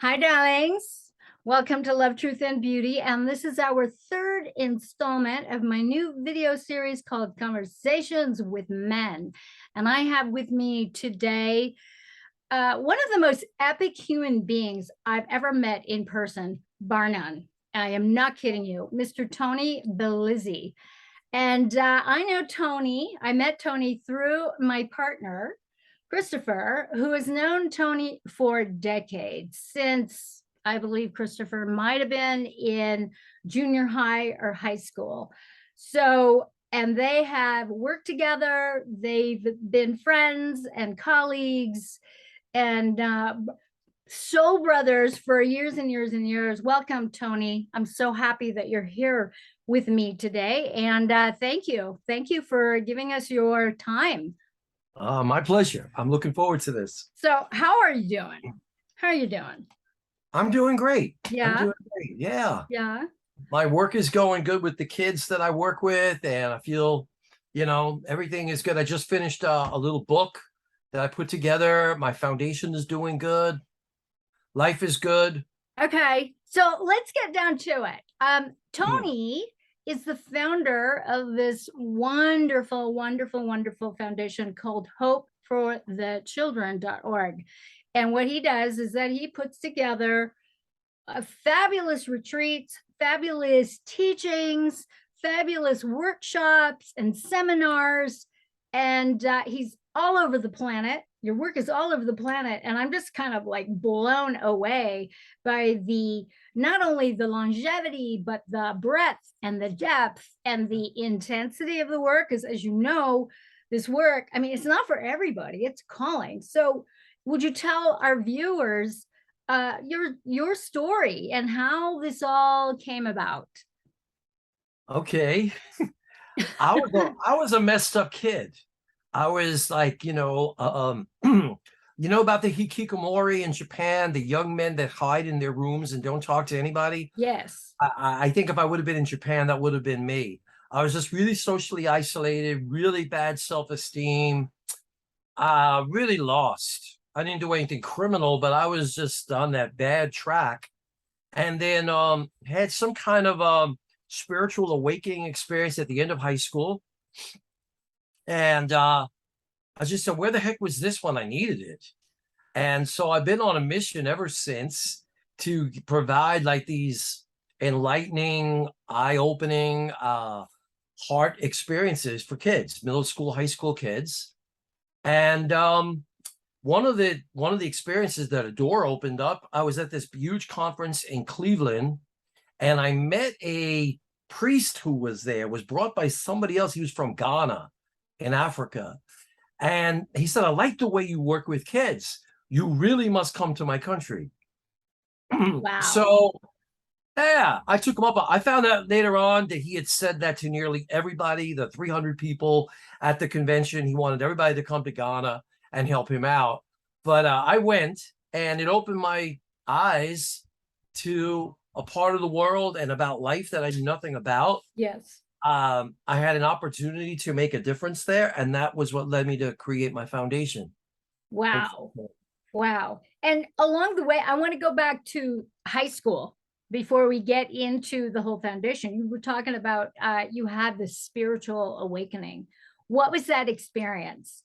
Hi, darlings. Welcome to Love, Truth, and Beauty. And this is our third installment of my new video series called Conversations with Men. And I have with me today one of the most epic human beings I've ever met in person, bar none. I am not kidding you, Mr. Tony Bellizzi. And I met Tony through my partner, Christopher, who has known Tony for decades, since I believe Christopher might have been in junior high or high school. And they have worked together. They've been friends and colleagues and soul brothers for years and years and years. Welcome, Tony. I'm so happy that you're here with me today. And thank you. Thank you for giving us your time. My pleasure. I'm looking forward to this. So how are you doing? How are you doing? I'm doing great. Yeah. I'm doing great. Yeah. Yeah. My work is going good with the kids that I work with, and I feel, everything is good. I just finished a little book that I put together. My foundation is doing good. Life is good. Okay. So let's get down to it. Tony is the founder of this wonderful, wonderful, wonderful foundation called HopeForTheChildren.org. And what he does is that he puts together fabulous retreats, fabulous teachings, fabulous workshops and seminars. And he's all over the planet. Your work is all over the planet. And I'm just kind of like blown away by not only the longevity, but the breadth and the depth and the intensity of the work. Because as you know, this work, I mean, it's not for everybody, it's calling. So would you tell our viewers your story and how this all came about? Okay. I was a messed up kid. I was like, you know about the hikikomori in Japan, the young men that hide in their rooms and don't talk to anybody? Yes. I think if I would have been in Japan, that would have been me. I was just really socially isolated, really bad self-esteem, really lost. I didn't do anything criminal, but I was just on that bad track. And then had some kind of spiritual awakening experience at the end of high school. And I just said, where the heck was this when I needed it? And so I've been on a mission ever since to provide like these enlightening, eye-opening, heart experiences for kids, middle school, high school kids. And one of the experiences that a door opened up, I was at this huge conference in Cleveland, and I met a priest who was there, was brought by somebody else. He was from Ghana in Africa. And he said, I like the way you work with kids. You really must come to my country. Wow. So, yeah, I took him up. I found out later on that he had said that to nearly everybody, the 300 people at the convention. He wanted everybody to come to Ghana and help him out. But I went, and it opened my eyes to a part of the world and about life that I knew nothing about. Yes. I had an opportunity to make a difference there, and that was what led me to create my foundation. Wow. Wow. And along the way, I want to go back to high school before we get into the whole foundation. You were talking about you had this spiritual awakening. What was that experience?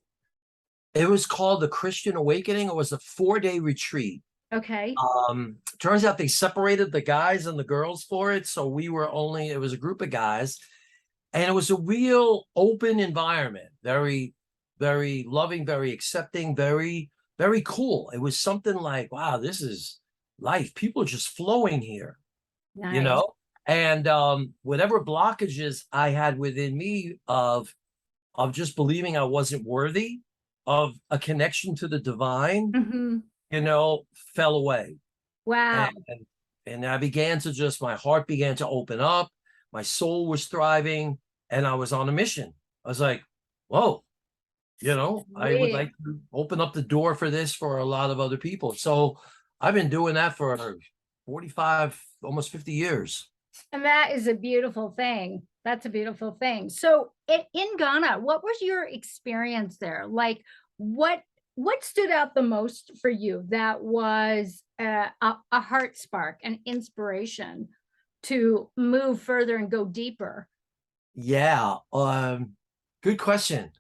It was called the Christian Awakening. It was a 4-day retreat. Okay. Turns out they separated the guys and the girls for it. So it was a group of guys. And it was a real open environment, very, very loving, very accepting, very, very cool. It was something like, wow, this is life. People are just flowing here, Nice. And whatever blockages I had within me of just believing I wasn't worthy of a connection to the divine, fell away. Wow. And I began to my heart began to open up. My soul was thriving, and I was on a mission. I was like, whoa, I would like to open up the door for this for a lot of other people. So I've been doing that for 45, almost 50 years. And that is a beautiful thing. That's a beautiful thing. So in Ghana, what was your experience there? Like, what what stood out the most for you that was a heart spark, an inspiration to move further and go deeper? Yeah, good question.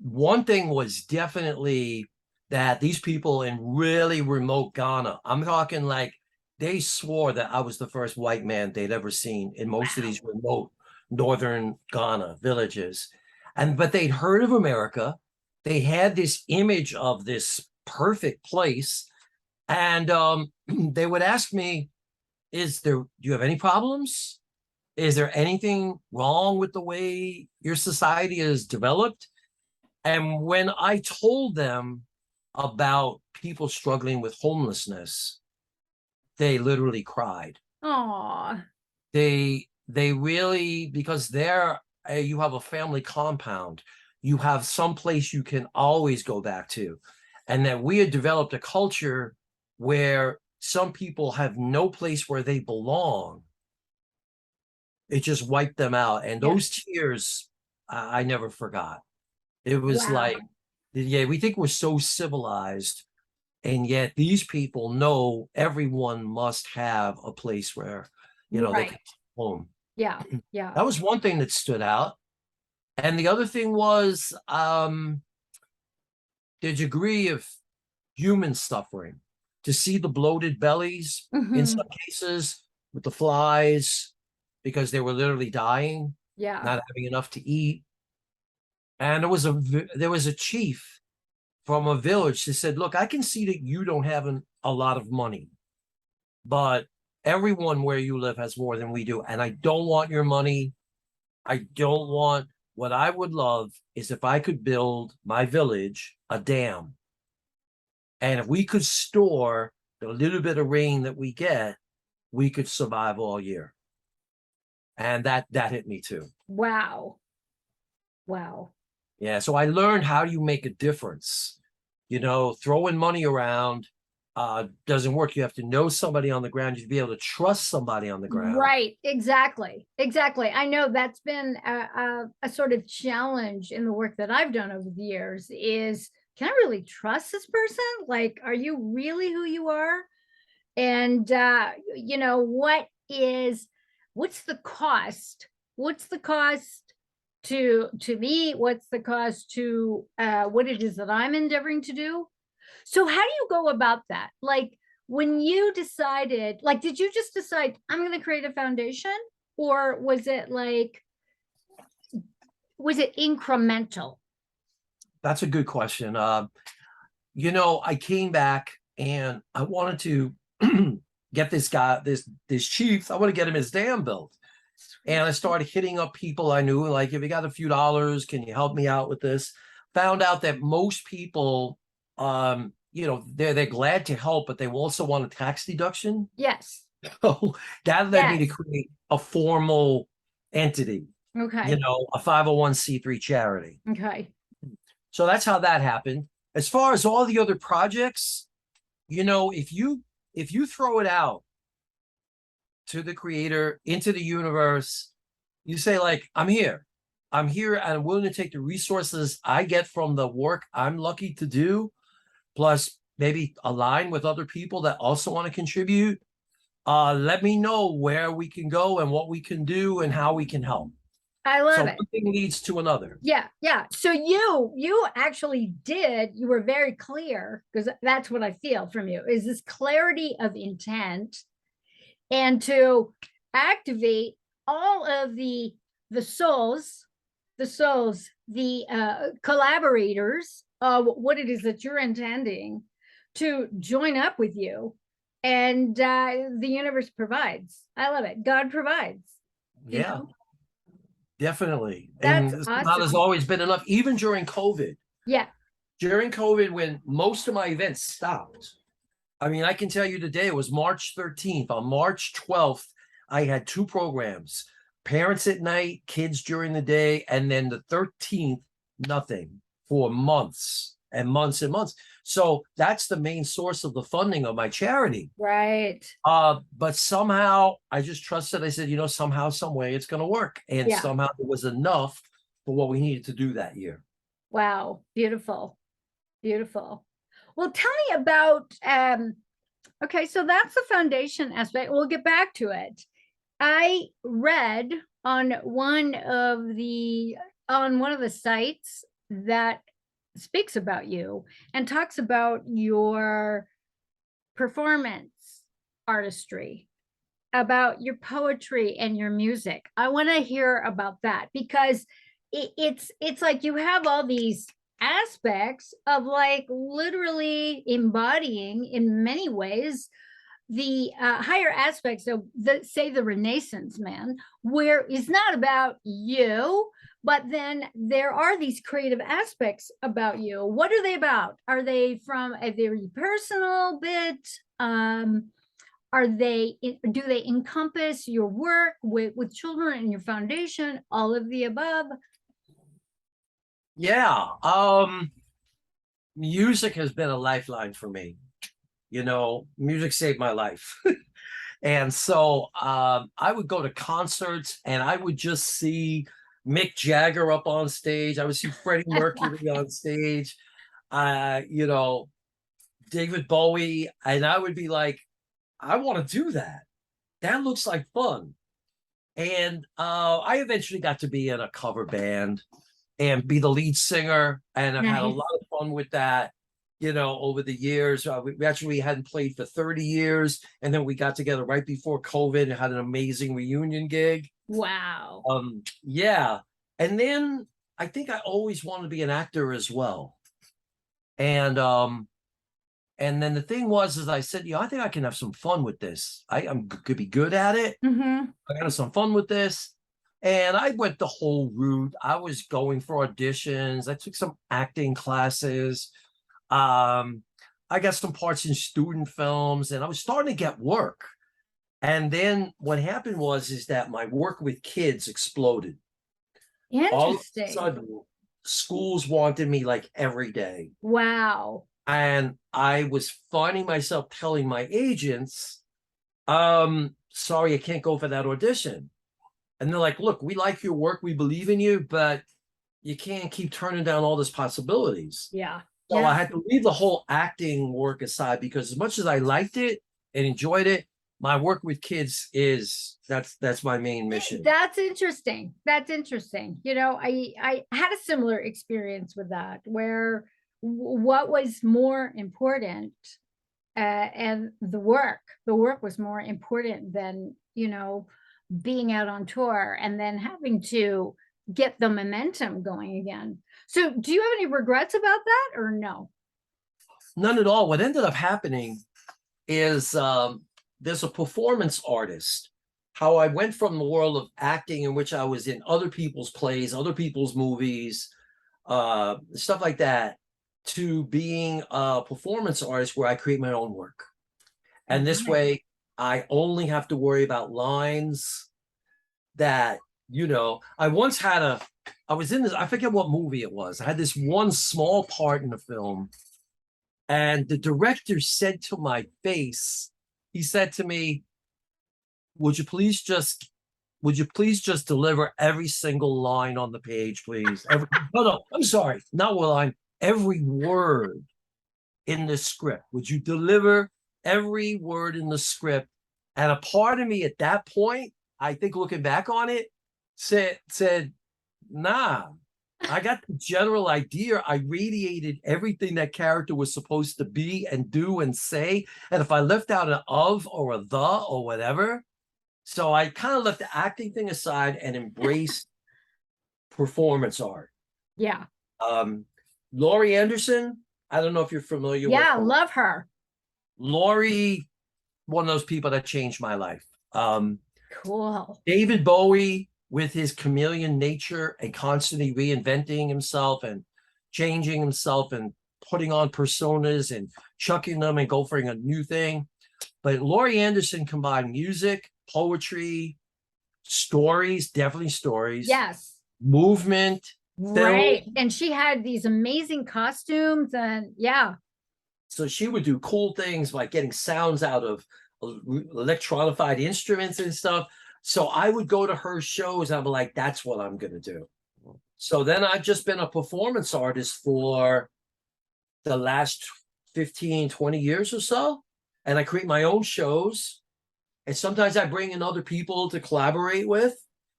One thing was definitely that these people in really remote Ghana, I'm talking like they swore that I was the first white man they'd ever seen in most of these remote northern Ghana villages. But they'd heard of America. They had this image of this perfect place. And they would ask me, do you have any problems? Is there anything wrong with the way your society is developed? And when I told them about people struggling with homelessness, they literally cried. Oh, They really, because there you have a family compound, you have some place you can always go back to, and that we had developed a culture where some people have no place where they belong. It just wiped them out, and yeah. those tears I never forgot. It was Wow. like, yeah, we think we're so civilized, and yet these people know everyone must have a place where, they Right. can come home. Yeah. Yeah. That was one thing that stood out. And the other thing was the degree of human suffering, to see the bloated bellies in Mhm. some cases with the flies, because they were literally dying, Yeah. not having enough to eat. And there was a chief from a village that said, look, I can see that you don't have a lot of money, but everyone where you live has more than we do. And I don't want your money. I don't want, what I would love is if I could build my village a dam. And if we could store the little bit of rain that we get, we could survive all year. And that hit me too. Wow. Wow. Yeah. So I learned how do you make a difference. Throwing money around doesn't work. You have to know somebody on the ground. You have to be able to trust somebody on the ground. Right. Exactly. Exactly. I know that's been a sort of challenge in the work that I've done over the years is, can I really trust this person? Like, are you really who you are? And, what's the cost? What's the cost to me? What's the cost to what it is that I'm endeavoring to do? So how do you go about that? Like, when you decided, like, did you just decide I'm going to create a foundation, or was it incremental? That's a good question. I came back and I wanted to get this guy, this chief, I want to get him his dam built. And I started hitting up people I knew, like, if you got a few dollars, can you help me out with this? Found out that most people, they're glad to help, but they also want a tax deduction. Yes. So that led me to Yes. create a formal entity, Okay. a 501c3 charity. Okay. So that's how that happened. As far as all the other projects, if you throw it out to the creator, into the universe, you say, like, I'm here and I'm willing to take the resources I get from the work I'm lucky to do, plus maybe align with other people that also want to contribute. Let me know where we can go and what we can do and how we can help. I love So it. one thing leads to another. Yeah, yeah. So you actually you were very clear, because that's what I feel from you, is this clarity of intent, and to activate all of the souls, the collaborators of what it is that you're intending to join up with you. And the universe provides. I love it. God provides. Yeah. Definitely. That's And awesome. there's always been enough, even during COVID. Yeah. During COVID, when most of my events stopped. I mean, I can tell you today, it was March 13th. On March 12th, I had 2 programs, parents at night, kids during the day. And then the 13th, nothing for months and months and months. So that's the main source of the funding of my charity. Right. But somehow I just trusted. I said, somehow, some way it's going to work. And Yeah. somehow it was enough for what we needed to do that year. Wow. Beautiful. Beautiful. Well, tell me about, okay, so that's the foundation aspect. We'll get back to it. I read on one of the sites that speaks about you and talks about your performance artistry, about your poetry and your music. I want to hear about that because it's like you have all these aspects of like literally embodying in many ways the higher aspects of the, say, the Renaissance man, where it's not about you, but then there are these creative aspects about you. What are they about? Are they from a very personal bit? Are they, do they encompass your work with children and your foundation, all of the above? Yeah. Music has been a lifeline for me. You know, music saved my life. And so I would go to concerts and I would just see Mick Jagger up on stage. I would see Freddie Mercury on stage, you know, David Bowie. And I would be like, I want to do that. That looks like fun. And I eventually got to be in a cover band and be the lead singer. And I've had a Nice. lot of fun with that, you know, over the years. We actually hadn't played for 30 years. And then we got together right before COVID and had an amazing reunion gig. Wow. Yeah. And then I think I always wanted to be an actor as well. And then the thing was, is I said, you know, I think I can have some fun with this. Could be good at it. Mm-hmm. I got some fun with this. And I went the whole route. I was going for auditions. I took some acting classes. I got some parts in student films and I was starting to get work. And then what happened is that my work with kids exploded. All of a Interesting. sudden, schools wanted me like every day. Wow. And I was finding myself telling my agents, sorry, I can't go for that audition. And they're like, look, we like your work, we believe in you, but you can't keep turning down all these possibilities. Yeah. So Yeah. I had to leave the whole acting work aside because as much as I liked it and enjoyed it, my work with kids that's my main mission. That's interesting. That's interesting. You know, I had a similar experience with that where what was more important, and the work was more important than, you know, being out on tour and then having to get the momentum going again. So do you have any regrets about that or no? None at all. What ended up happening is there's a performance artist. How I went from the world of acting, in which I was in other people's plays, other people's movies, stuff like that, to being a performance artist where I create my own work. And this way, I only have to worry about lines that, you know, I was in this, I forget what movie it was. I had this one small part in the film. And the director said to my face, he said to me, would you please just deliver every single line on the page, please? No, I'm sorry, not one line, every word in the script. Would you deliver every word in the script? And a part of me at that point, I think looking back on it, said, nah, I got the general idea. I radiated everything that character was supposed to be and do and say. And if I left out an of or a the or whatever, so I kind of left the acting thing aside and embraced performance art. Yeah. Laurie Anderson, I don't know if you're familiar with her. Love her. Laurie, one of those people that changed my life. Cool. David Bowie, with his chameleon nature and constantly reinventing himself and changing himself and putting on personas and chucking them and going for a new thing. But Laurie Anderson combined music, poetry, stories, definitely stories. Yes. Movement. Right. Film. And she had these amazing costumes and yeah. So she would do cool things like getting sounds out of electronified instruments and stuff. So I would go to her shows. I'm like, that's what I'm going to do. So then I've just been a performance artist for the last 15, 20 years or so. And I create my own shows. And sometimes I bring in other people to collaborate with.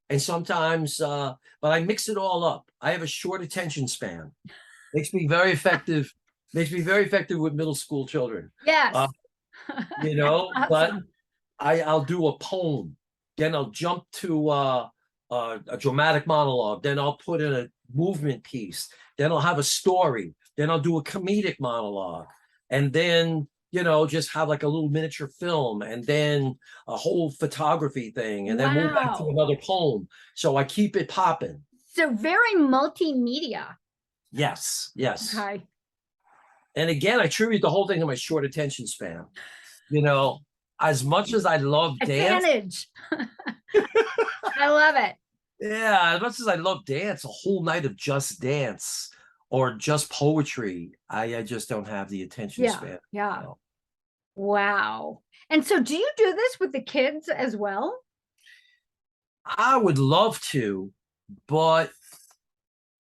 And sometimes, but I mix it all up. I have a short attention span. Makes me very effective. Makes me very effective with middle school children. Yes. You know, That's but awesome. I'll do a poem, then I'll jump to a dramatic monologue, then I'll put in a movement piece, then I'll have a story, then I'll do a comedic monologue, and then just have like a little miniature film, and then a whole photography thing, and then move back to Wow. another poem. So I keep it popping. So very multimedia. Yes, yes. Okay. And again, I attribute the whole thing to my short attention span. As much as I love dance, Advantage. I love it. yeah, as much as I love dance, a whole night of just dance or just poetry, I just don't have the attention Yeah. span. Yeah. So, Wow. And so do you do this with the kids as well? I would love to, but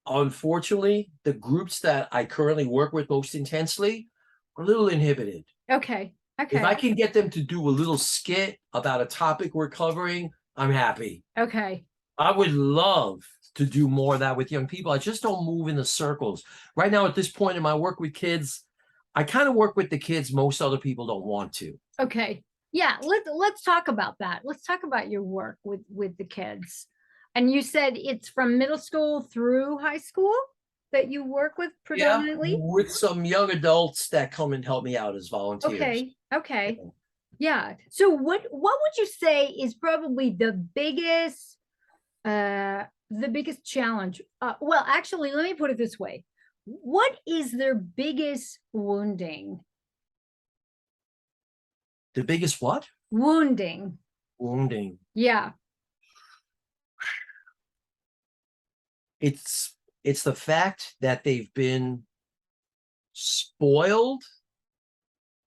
unfortunately, the groups that I currently work with most intensely are a little inhibited. Okay. If I Okay. can get them to do a little skit about a topic we're covering, I'm happy. Okay. I would love to do more of that with young people. I just don't move in the circles. Right now, at this point in my work with kids, I kind of work with the kids most other people don't want to. Okay. Yeah, let's talk about that. Let's talk about your work with the kids. And you said it's from middle school through high school that you work with Yeah, predominantly? with some young adults that come and help me out as volunteers. Okay. Okay. Yeah. So what would you say is probably the biggest challenge? Well, actually, let me put it this way. What is their biggest wounding? The biggest what? Wounding. Wounding. Yeah. It's the fact that they've been spoiled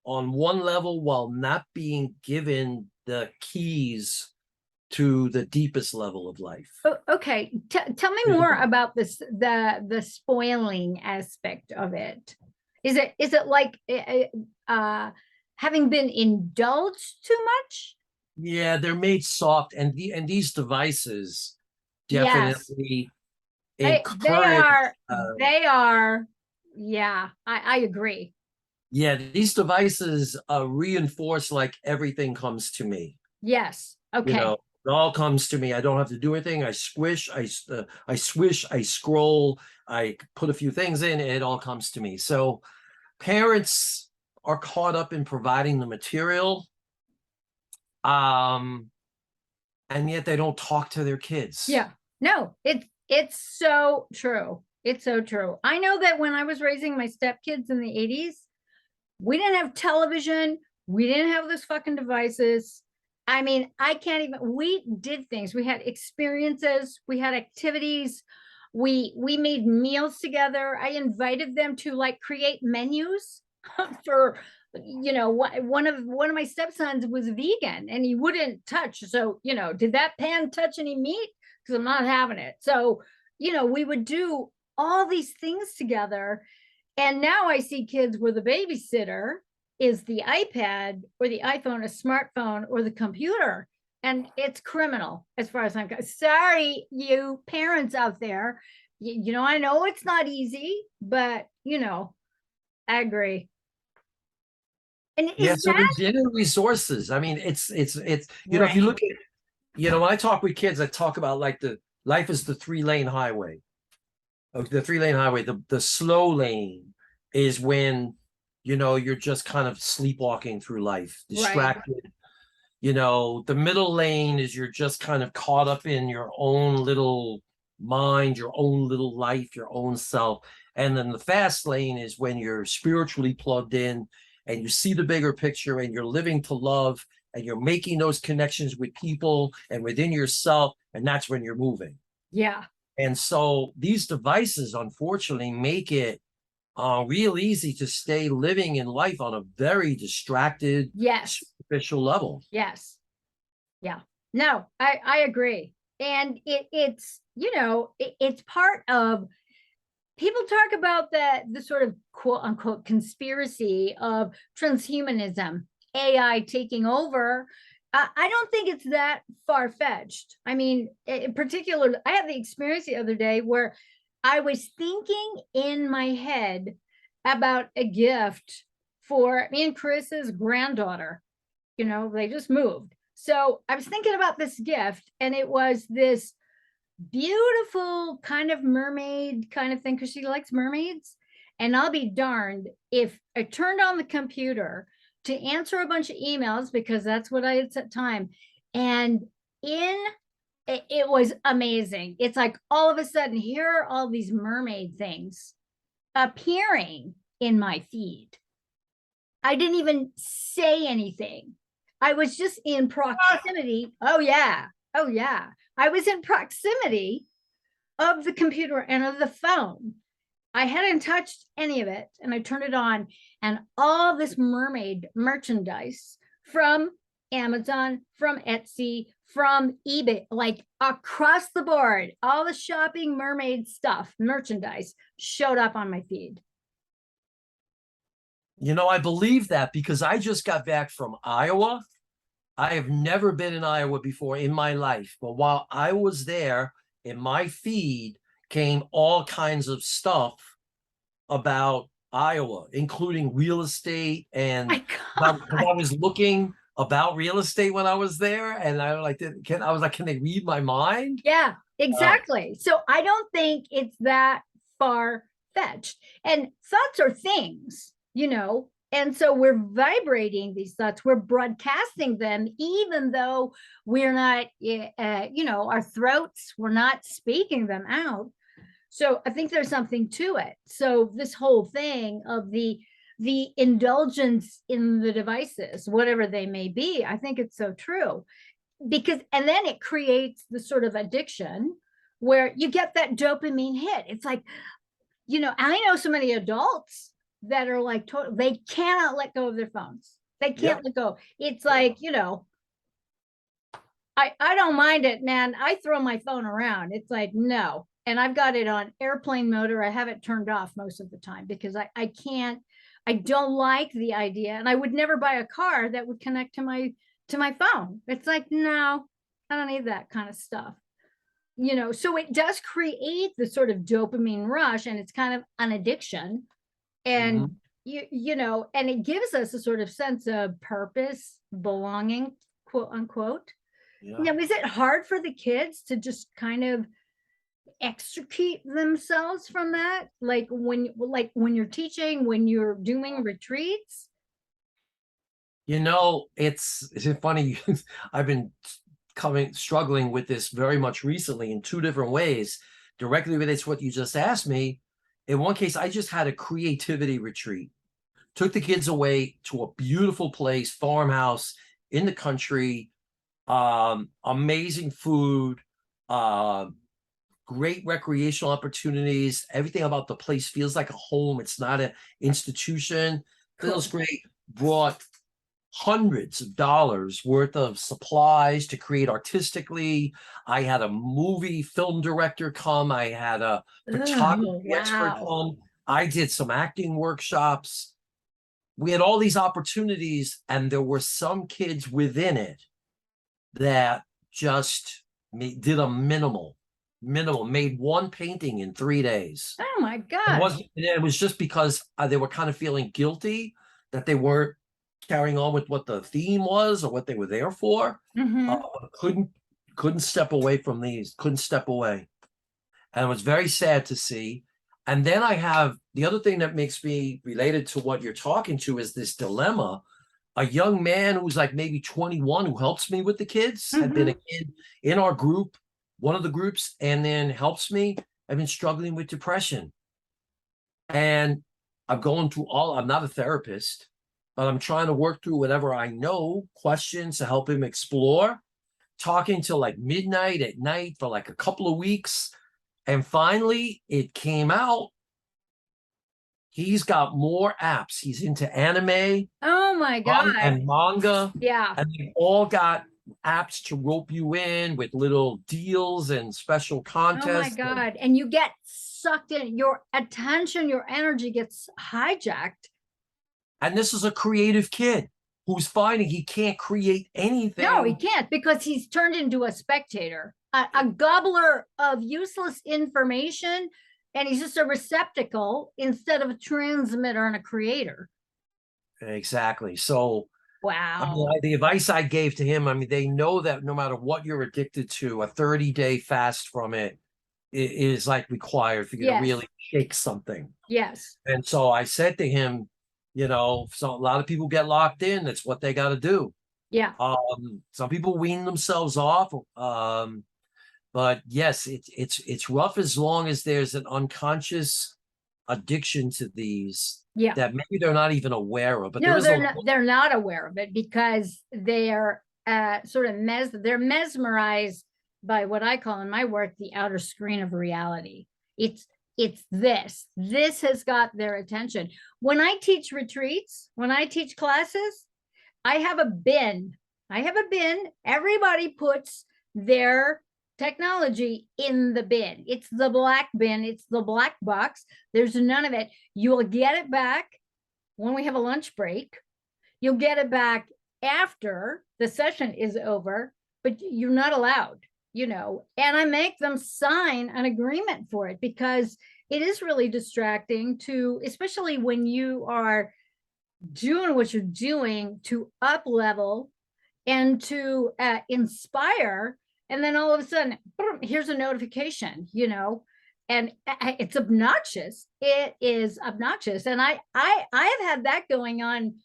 on one level while not being given the keys to the deepest level of life. Oh, okay. Tell me more about this, the spoiling aspect of it. Is it like having been indulged too much? Yeah, they're made soft, and these devices Yes. definitely They encourage. are, yeah, I agree. Yeah, these devices reinforce like everything comes to me. Yes. Okay. It all comes to me. I don't have to do anything. I swish, I swish, I scroll, I put a few things in, it all comes to me. So parents are caught up in providing the material, and yet they don't talk to their kids. Yeah. No, it's so true. It's so true. I know that when I was raising my stepkids in the 80s, we didn't have television. We didn't have those fucking devices. I mean, I can't even, we did things. We had experiences. We had activities. We made meals together. I invited them to like create menus for, one of my stepsons was vegan and he wouldn't touch. So, did that pan touch any meat? Because I'm not having it. So, we would do all these things together. And now I see kids where the babysitter is the iPad or the iPhone, a smartphone, or the computer. And it's criminal as far as I'm concerned. Sorry, you parents out there. I know it's not easy, but I agree. And Yeah, is so that there's inner resources. I mean, it's if you look at, when I talk with kids, I talk about like the life is the 3-lane highway. The 3-lane highway, the slow lane is when you're just kind of sleepwalking through life, distracted. Right. The middle lane is you're just kind of caught up in your own little mind, your own little life, your own self. And then the fast lane is when you're spiritually plugged in and you see the bigger picture and you're living to love and you're making those connections with people and within yourself. And that's when you're moving. Yeah. And so these devices, unfortunately, make it real easy to stay living in life on a very distracted, superficial level. Yes. Yeah. No, I agree. And it's part of people talk about the sort of quote unquote conspiracy of transhumanism, AI taking over. I don't think it's that far-fetched. I mean, in particular, I had the experience the other day where I was thinking in my head about a gift for me and Chris's granddaughter. You know, they just moved. So I was thinking about this gift, and it was this beautiful kind of mermaid kind of thing, because she likes mermaids. And I'll be darned if I turned on the computer to answer a bunch of emails, because that's what I had set time. And it was amazing. It's like all of a sudden, here are all these mermaid things appearing in my feed. I didn't even say anything. I was just in proximity. Oh yeah. Oh yeah. I was in proximity of the computer and of the phone. I hadn't touched any of it, and I turned it on, and all this mermaid merchandise from Amazon, from Etsy, from eBay, like across the board, all the shopping mermaid stuff, merchandise showed up on my feed. You know, I believe that because I just got back from Iowa. I have never been in Iowa before in my life, but while I was there, in my feed came all kinds of stuff about Iowa, including real estate, and My I God. was looking about real estate when I was there, and I was like, can they read my mind? Yeah, exactly. So I don't think it's that far fetched. And thoughts are things, you know, and so we're vibrating these thoughts, we're broadcasting them, even though we're not, you know, our throats, we're not speaking them out. So I think there's something to it. So this whole thing of the indulgence in the devices, whatever they may be, I think it's so true. Because, and then it creates the sort of addiction where you get that dopamine hit. It's like, you know, I know so many adults that are like, they cannot let go of their phones. They can't let go. It's like, you know, I don't mind it, man. I throw my phone around. It's like, no. And I've got it on airplane mode, or I have it turned off most of the time, because I can't, I don't like the idea. And I would never buy a car that would connect to my phone. It's like, no, I don't need that kind of stuff. You know, so it does create the sort of dopamine rush, and it's kind of an addiction. And you know, and it gives us a sort of sense of purpose, belonging, quote unquote. Yeah. Now, is it hard for the kids to just kind of extricate themselves from that? Like when you're teaching, when you're doing retreats? You know, it's funny. I've been struggling with this very much recently in two different ways. Directly relates to what you just asked me. In one case, I just had a creativity retreat. Took the kids away to a beautiful place, farmhouse in the country, amazing food, great recreational opportunities. Everything about the place feels like a home. It's not an institution. Feels great. Brought hundreds of dollars worth of supplies to create artistically. I had a movie film director come. I had a photography expert come. I did some acting workshops. We had all these opportunities, and there were some kids within it that just did a minimal, made one painting in 3 days. Oh my God. It was just because they were kind of feeling guilty that they weren't carrying on with what the theme was or what they were there for. Couldn't step away from these, couldn't step away. And it was very sad to see. And then I have the other thing that makes me related to what you're talking to is this dilemma. A young man who's like maybe 21 who helps me with the kids, had been a kid in our group, one of the groups, and then helps me. I've been struggling with depression. And I'm going through I'm not a therapist, but I'm trying to work through whatever I know, questions to help him explore, talking till like midnight at night for like a couple of weeks. And finally it came out. He's got more apps. He's into anime. Oh my God. And manga. Yeah. And they've all got apps to rope you in with little deals and special contests. Oh my God. And you get sucked in, your attention, your energy gets hijacked. And this is a creative kid who's finding he can't create anything. No, he can't, because he's turned into a spectator, a gobbler of useless information, and he's just a receptacle instead of a transmitter and a creator. Exactly. So, wow. I mean, the advice I gave to him, I mean, they know that no matter what you're addicted to, a 30-day fast from it is like required for you to really shake something. Yes. And so I said to him, you know, so a lot of people get locked in. That's what they got to do. Yeah. Some people wean themselves off. But yes, it's rough as long as there's an unconscious addiction to these that maybe they're not even aware of. But no, they're not aware of it, because they're sort of they're mesmerized by what I call in my work the outer screen of reality. It's this has got their attention. When I teach retreats, when I teach classes, I have a bin. Everybody puts their technology in the bin. It's the black bin. It's the black box. There's none of it. You'll get it back when we have a lunch break. You'll get it back after the session is over, but you're not allowed, you know, and I make them sign an agreement for it, because it is really distracting to, especially when you are doing what you're doing to up level and to inspire. And then all of a sudden, boom, here's a notification, you know, and it's obnoxious. It is obnoxious. And I have had that going on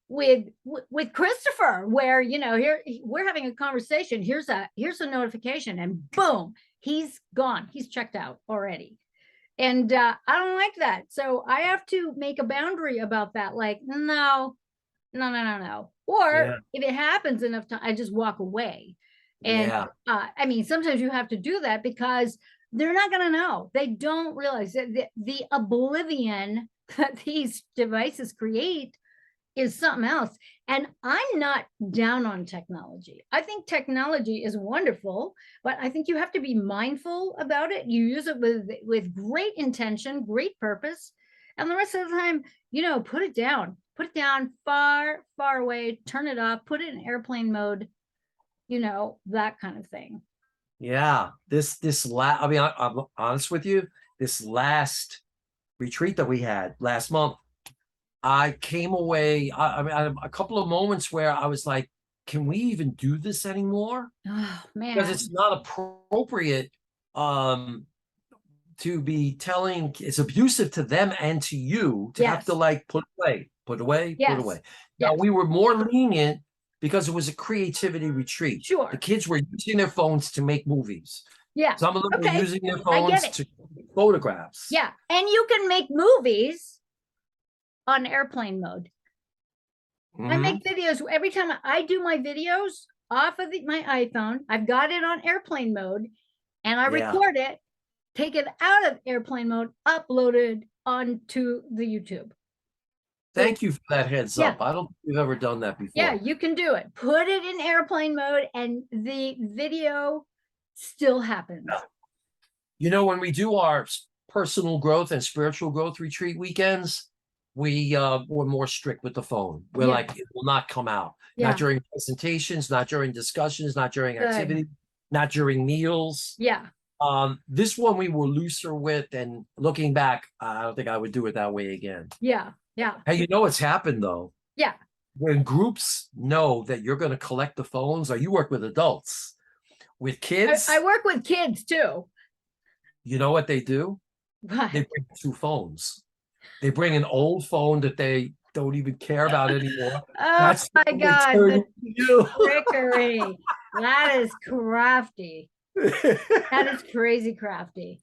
with Christopher, where, you know, here we're having a conversation. Here's a notification, and boom, he's gone. He's checked out already. And I don't like that. So I have to make a boundary about that. Like, no. Or if it happens enough time, I just walk away. And I mean, sometimes you have to do that because they're not going to know. They don't realize that the oblivion that these devices create is something else. And I'm not down on technology. I think technology is wonderful, but I think you have to be mindful about it. You use it with great intention, great purpose. And the rest of the time, you know, put it down far, far away, turn it off, put it in airplane mode, you know, that kind of thing. Yeah. I mean, I'm honest with you, this last retreat that we had last month, I came away, I mean, I had a couple of moments where I was like, can we even do this anymore? Oh, man. Because it's not appropriate to be telling, it's abusive to them and to you to have to like put away. Now, we were more lenient because it was a creativity retreat. Sure. The kids were using their phones to make movies. Yeah. Some of them were using their phones to take photographs. Yeah. And you can make movies on airplane mode. I make videos every time I do my videos off of my iPhone. I've got it on airplane mode, and I record it, take it out of airplane mode, upload it onto the YouTube. Thank you for that heads up. I don't think we've ever done that before. Yeah, you can do it. Put it in airplane mode and the video still happens. You know, when we do our personal growth and spiritual growth retreat weekends, we're more strict with the phone. We're like, it will not come out. Not during presentations, not during discussions, not during activity, not during meals. Yeah. This one we were looser with, and looking back, I don't think I would do it that way again. Yeah. Yeah. Hey, you know what's happened though? Yeah. When groups know that you're going to collect the phones, or you work with adults, with kids. I work with kids too. You know what they do? What? They bring 2 phones. They bring an old phone that they don't even care about anymore. Oh my God, the trickery. That is crafty. That is crazy crafty.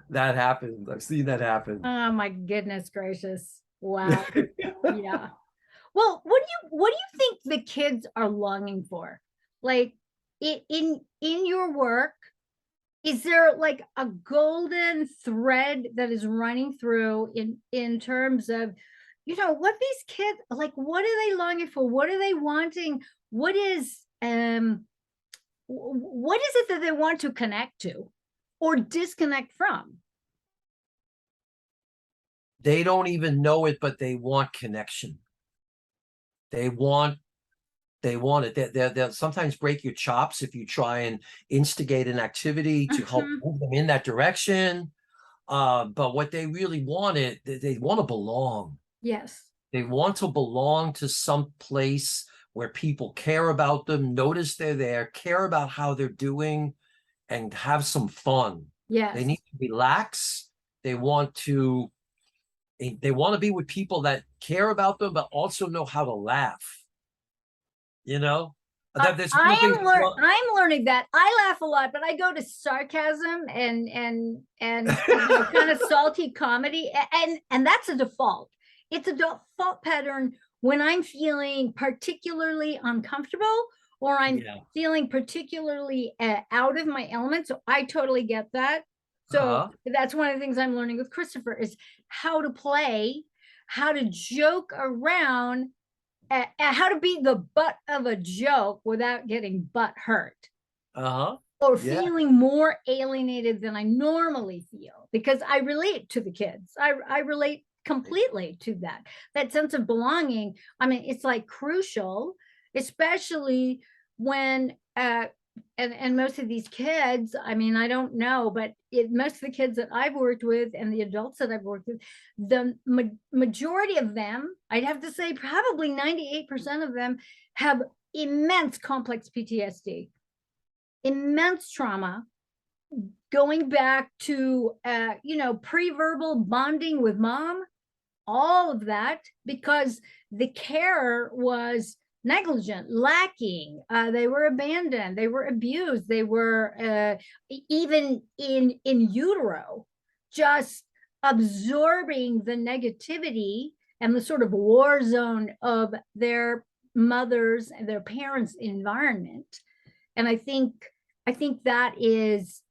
That happens. I've seen that happen. Oh my goodness gracious. Wow. Yeah. Well, what do you think the kids are longing for? Like in your work, is there like a golden thread that is running through in terms of, you know, what these kids like, what are they longing for? What are they wanting? What is it that they want to connect to or disconnect from? They don't even know it, but they want connection. They want it. They'll sometimes break your chops if you try and instigate an activity to help move them in that direction. But what they really want they want to belong. Yes. They want to belong to some place where people care about them, notice they're there, care about how they're doing, and have some fun. Yes. They need to relax. They want to be with people that care about them, but also know how to laugh. You know, I'm learning that. I laugh a lot, but I go to sarcasm and kind of salty comedy, and that's a default. It's a default pattern when I'm feeling particularly uncomfortable or I'm feeling particularly out of my element. So I totally get that. So that's one of the things I'm learning with Christopher is how to play, how to joke around, how to be the butt of a joke without getting butt hurt. Or feeling more alienated than I normally feel, because I relate to the kids. I relate completely to that sense of belonging. I mean, it's like crucial, especially when and most of these kids, I mean, I don't know, but most of the kids that I've worked with and the adults that I've worked with, the majority of them, I'd have to say probably 98% of them have immense complex PTSD, immense trauma, going back to, pre-verbal bonding with mom, all of that, because the care was negligent, lacking, they were abandoned, they were abused, they were even in utero, just absorbing the negativity and the sort of war zone of their mothers and their parents' environment. And I think that is,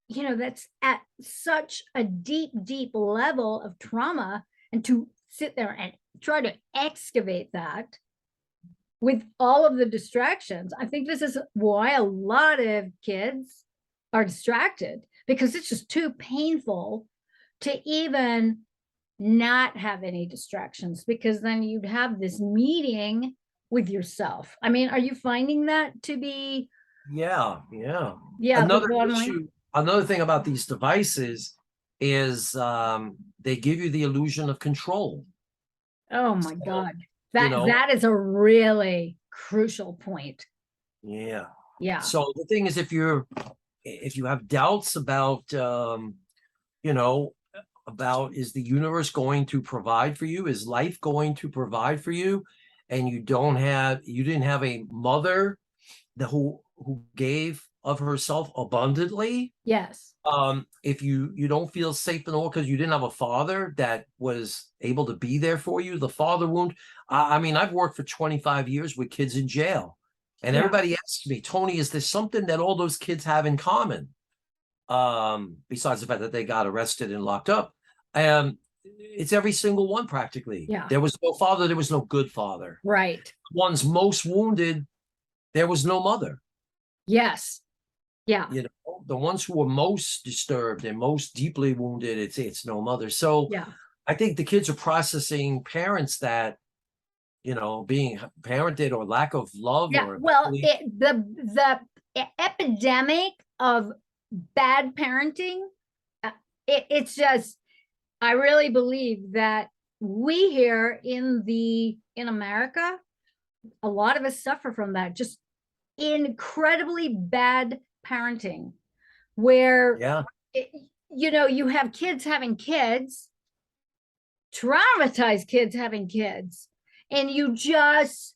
that's at such a deep level of trauma, and to sit there and try to excavate that with all of the distractions. I think this is why a lot of kids are distracted, because it's just too painful to even not have any distractions, because then you'd have this meeting with yourself. I mean, are you finding that to be? Yeah. Another issue, another thing about these devices is they give you the illusion of control. Oh my God. That is a really crucial point. Yeah. So the thing is, if you have doubts about, about, is the universe going to provide for you? Is life going to provide for you? And you didn't have a mother who gave of herself abundantly. Yes. If you don't feel safe at all because you didn't have a father that was able to be there for you, the father wound. I mean, I've worked for 25 years with kids in jail, and everybody asks me, Tony, is there something that all those kids have in common? Besides the fact that they got arrested and locked up. It's every single one practically. Yeah. There was no father, there was no good father. Right. One's most wounded, there was no mother. Yes. Yeah. The ones who were most disturbed and most deeply wounded, it's no mother. So I think the kids are processing parents that, being parented or lack of love. Yeah. Well, the epidemic of bad parenting, it's just, I really believe that we here in America, a lot of us suffer from that, just incredibly bad parenting, where you have kids having kids, traumatized kids having kids, and you just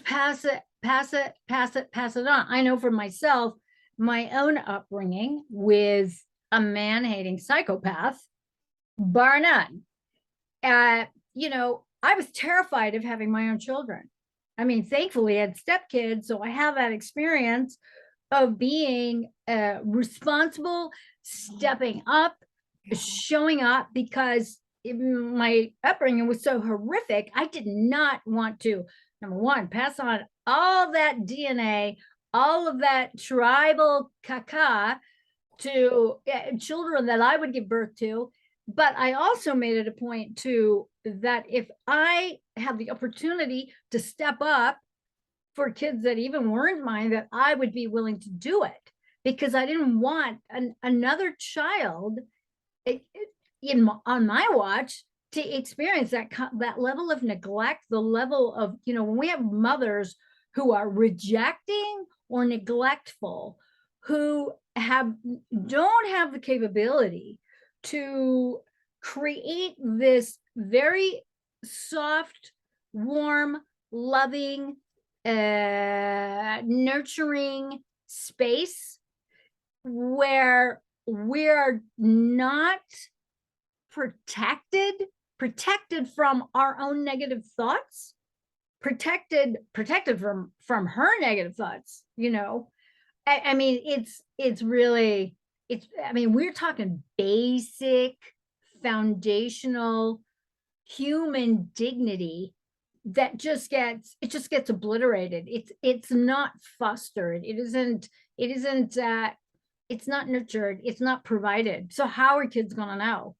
pass it on. I know for myself, my own upbringing with a man-hating psychopath, bar none. I was terrified of having my own children. I mean, thankfully I had stepkids, so I have that experience of being responsible, stepping up, showing up, because my upbringing was so horrific. I did not want to, number one, pass on all that DNA, all of that tribal caca to children that I would give birth to. But I also made it a point too that if I have the opportunity to step up for kids that even weren't mine, that I would be willing to do it, because I didn't want another child on my watch to experience that level of neglect, the level of, when we have mothers who are rejecting or neglectful, who don't have the capability to create this very soft, warm, loving, nurturing space where we're not protected from our own negative thoughts, protected from her negative thoughts. I mean, we're talking basic foundational human dignity that just gets obliterated. It's not fostered. It's not nurtured. It's not provided. So how are kids going to know?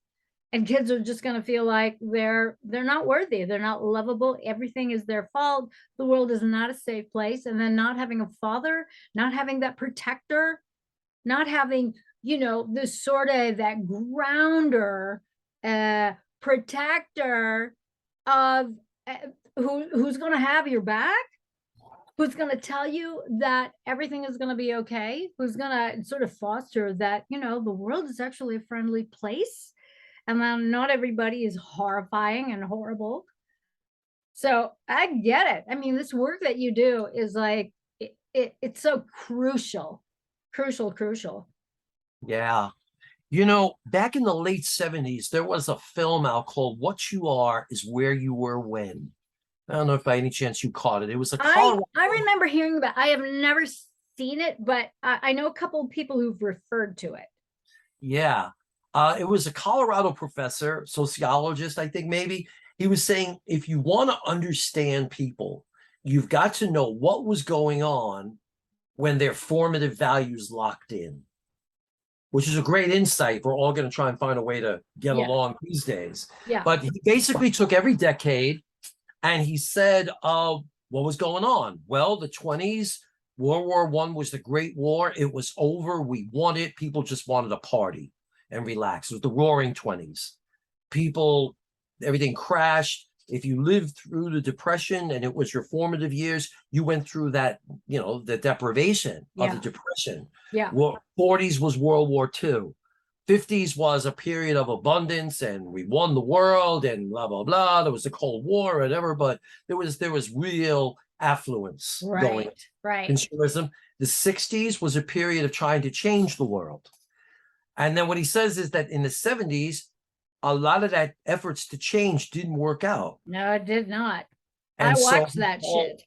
And kids are just going to feel like they're not worthy. They're not lovable. Everything is their fault. The world is not a safe place. And then not having a father, not having that protector, not having, this sort of that grounder, protector of who's going to have your back, who's going to tell you that everything is going to be okay, who's going to sort of foster that, the world is actually a friendly place, and then not everybody is horrifying and horrible. So I get it. I mean, this work that you do is like, it's so crucial. Yeah. Back in the late 70s, there was a film out called What You Are Is Where You Were When. I don't know if by any chance you caught it. It was a Colorado. I remember hearing about. I have never seen it, but I know a couple of people who've referred to it. Yeah. It was a Colorado professor, sociologist, I think maybe. He was saying, if you want to understand people, you've got to know what was going on when their formative values locked in, which is a great insight. We're all going to try and find a way to get along these days. Yeah. But he basically took every decade and he said, what was going on? Well, the 20s, World War I was the Great War. It was over. We won it. People just wanted to party and relax. It was the roaring 20s. Everything crashed. If you lived through the Depression and it was your formative years, you went through that, the deprivation of the Depression. Yeah. 40s was World War II. 50s was a period of abundance and we won the world and blah, blah, blah. There was the Cold War or whatever, but there was real affluence going. Right. Consumerism. The 60s was a period of trying to change the world. And then what he says is that in the 70s, a lot of that efforts to change didn't work out. No, it did not. And I watched that shit.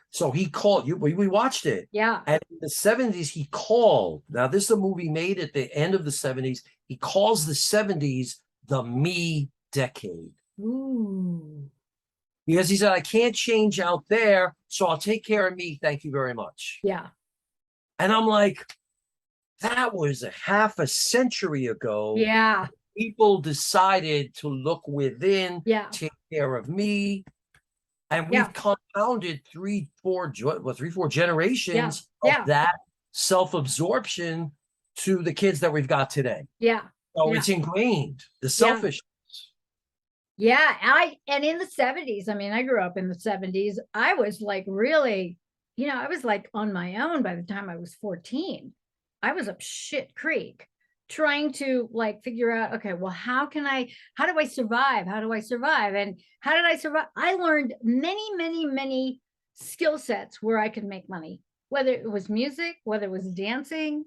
So he called you. We watched it. Yeah. And in the 70s, he called. Now, this is a movie made at the end of the 70s. He calls the 70s the me decade. Ooh. Because he said, I can't change out there, so I'll take care of me. Thank you very much. Yeah. And I'm like, that was a half a century ago. Yeah. People decided to look within, take care of me. And we've compounded three, four generations of that self-absorption to the kids that we've got today. Yeah. So it's ingrained, the selfishness. Yeah. And in the 70s, I mean, I grew up in the 70s. I was like really, I was like on my own by the time I was 14. I was up shit creek trying to like figure out, okay, well, how do I survive? How do I survive? And how did I survive? I learned many skill sets where I could make money, whether it was music, whether it was dancing,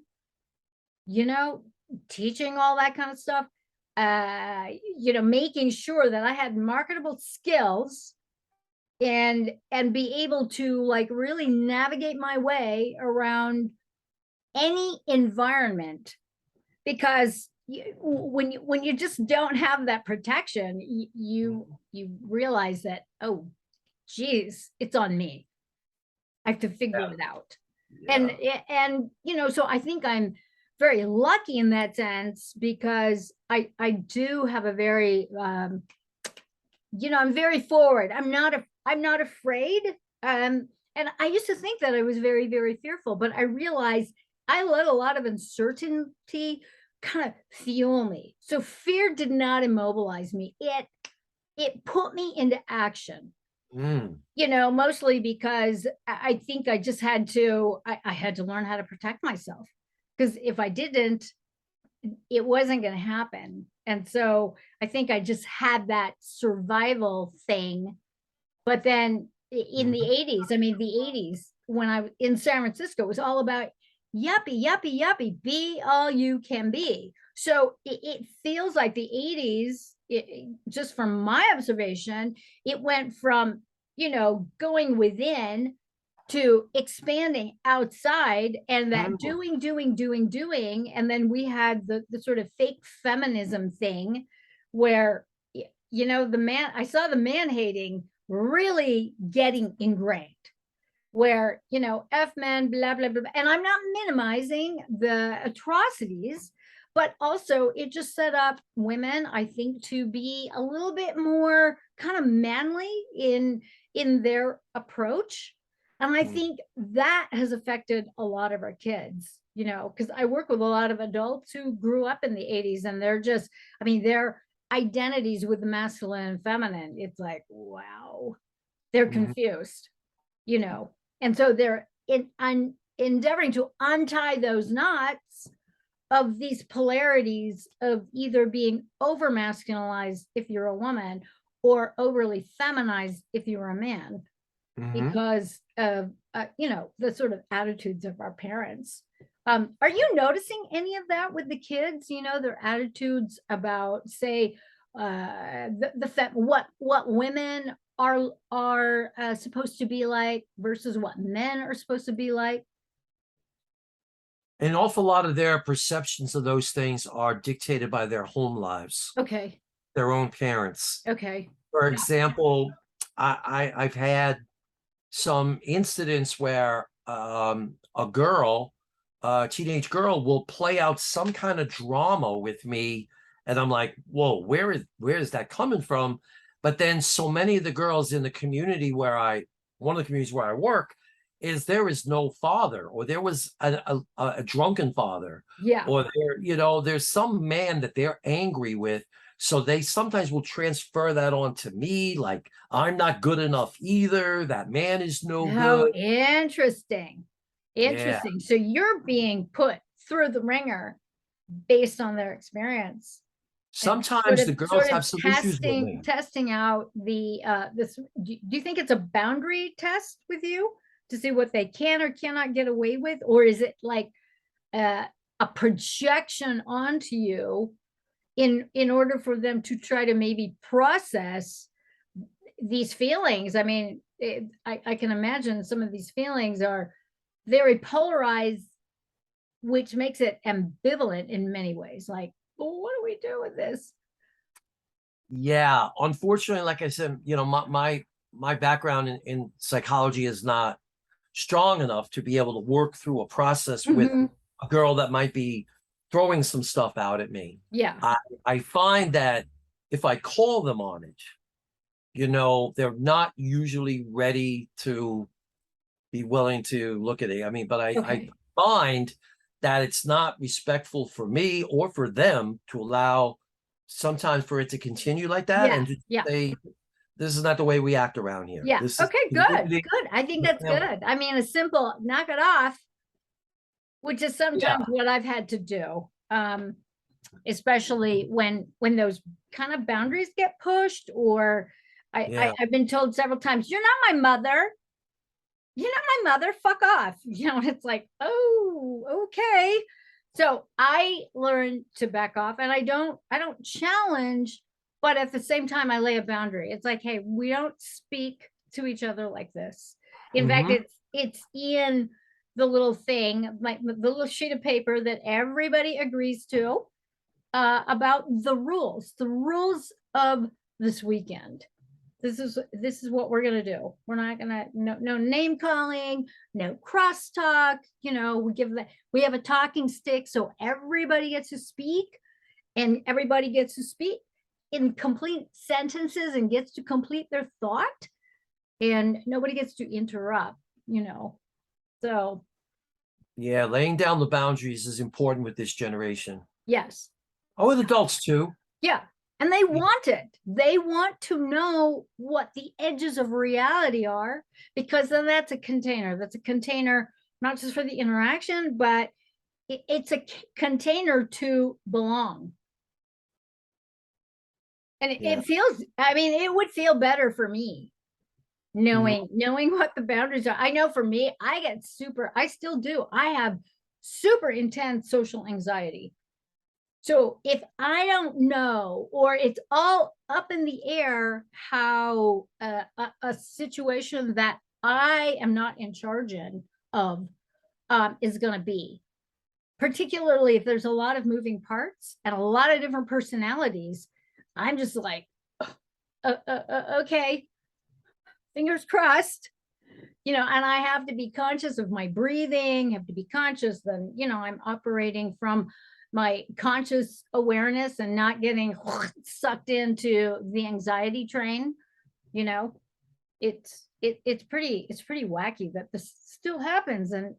teaching, all that kind of stuff, making sure that I had marketable skills and be able to like really navigate my way around any environment. Because when you just don't have that protection, you realize that, oh, geez, it's on me. I have to figure it out. And so I think I'm very lucky in that sense, because I do have a very, I'm very forward. I'm not afraid. And I used to think that I was very, very fearful, but I realized I let a lot of uncertainty kind of fuel me. So fear did not immobilize me. It put me into action. Mostly because I think I just had to, I had to learn how to protect myself, because if I didn't, it wasn't going to happen. And so I think I just had that survival thing. But then in the 80s, the 80s, when I was in San Francisco, it was all about yuppie, yuppie, yuppie, be all you can be. So it feels like the 80s, just from my observation, it went from, going within to expanding outside, and that doing. And then we had the sort of fake feminism thing where, I saw the man hating really getting ingrained, where, F men, blah, blah, blah. And I'm not minimizing the atrocities, but also it just set up women, I think, to be a little bit more kind of manly in their approach. And I think that has affected a lot of our kids, because I work with a lot of adults who grew up in the 80s, and they're just, their identities with the masculine and feminine, it's like, wow, they're confused, and so they're endeavoring to untie those knots of these polarities of either being over masculinized if you're a woman, or overly feminized if you're a man, because of the sort of attitudes of our parents. Are you noticing any of that with the kids? Their attitudes about, say, what women are supposed to be like versus what men are supposed to be like? An awful lot of their perceptions of those things are dictated by their home lives, Okay. their own parents. Okay. For example, I've had some incidents where a teenage girl will play out some kind of drama with me, and I'm like, whoa, where is that coming from? But then so many of the girls in the community one of the communities where I work, there is no father, or there was a drunken father, or there's some man that they're angry with. So they sometimes will transfer that on to me, like I'm not good enough either. That man is no good. Interesting. Yeah. So you're being put through the ringer based on their experience. Sometimes the girls have some issues with me. Testing out the do you think it's a boundary test with you to see what they can or cannot get away with? Or is it like a projection onto you in order for them to try to maybe process these feelings? I can imagine some of these feelings are very polarized, which makes it ambivalent in many ways. Like, well, what do we do with this? Yeah, unfortunately, like I said, my background in psychology is not strong enough to be able to work through a process with a girl that might be throwing some stuff out at me. Yeah. I find that if I call them on it, they're not usually ready to be willing to look at it. But I find that it's not respectful for me or for them to allow sometimes for it to continue like that, and to say, this is not the way we act around here. Yeah. Okay, good. I think that's good. A simple knock it off, which is sometimes what I've had to do, especially when those kind of boundaries get pushed, or I've been told several times, you're not my mother. You're not my mother, fuck off. It's like, oh, okay. So I learned to back off, and I don't challenge, but at the same time, I lay a boundary. It's like, hey, we don't speak to each other like this. In fact, it's in the little thing, the little sheet of paper that everybody agrees to about the rules of this weekend. This is what we're gonna do. We're not gonna no name calling, no crosstalk. You know, we have a talking stick, so everybody gets to speak, and everybody gets to speak in complete sentences and gets to complete their thought, and nobody gets to interrupt. You know, so Yeah, laying down the boundaries is important with this generation. yes, Oh, with adults too. yeah. And they want it. They want to know what the edges of reality are, because then that's a container. That's a container, not just for the interaction, but it's a container to belong. And it feels, I mean, it would feel better for me knowing what the boundaries are. I know for me, I still do. I have super intense social anxiety. So if I don't know, or it's all up in the air, how a situation that I am not in charge of is going to be, particularly if there's a lot of moving parts and a lot of different personalities, I'm just like, okay, fingers crossed, you know, and I have to be conscious of my breathing, have to be conscious that, you know, I'm operating from my conscious awareness and not getting sucked into the anxiety train. You know, it's pretty wacky that this still happens. And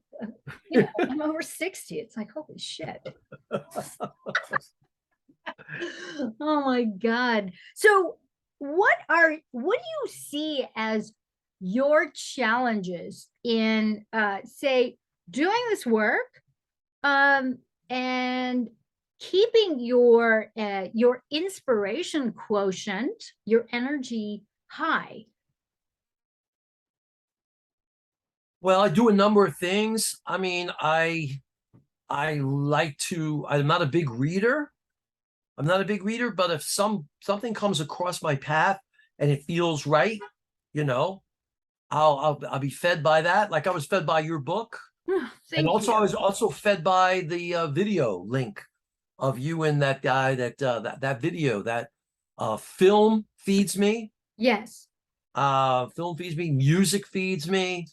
you know, I'm over 60. It's like, holy shit. Oh my God. So what do you see as your challenges in say doing this work and keeping your inspiration quotient, your energy high? Well, I do a number of things. I mean, I'm not a big reader. But if something comes across my path and it feels right, you know, I'll be fed by that. Like I was fed by your book. And also, I was also fed by the video link of you and that guy, that video, that film feeds me. Yes. Film feeds me, music feeds me.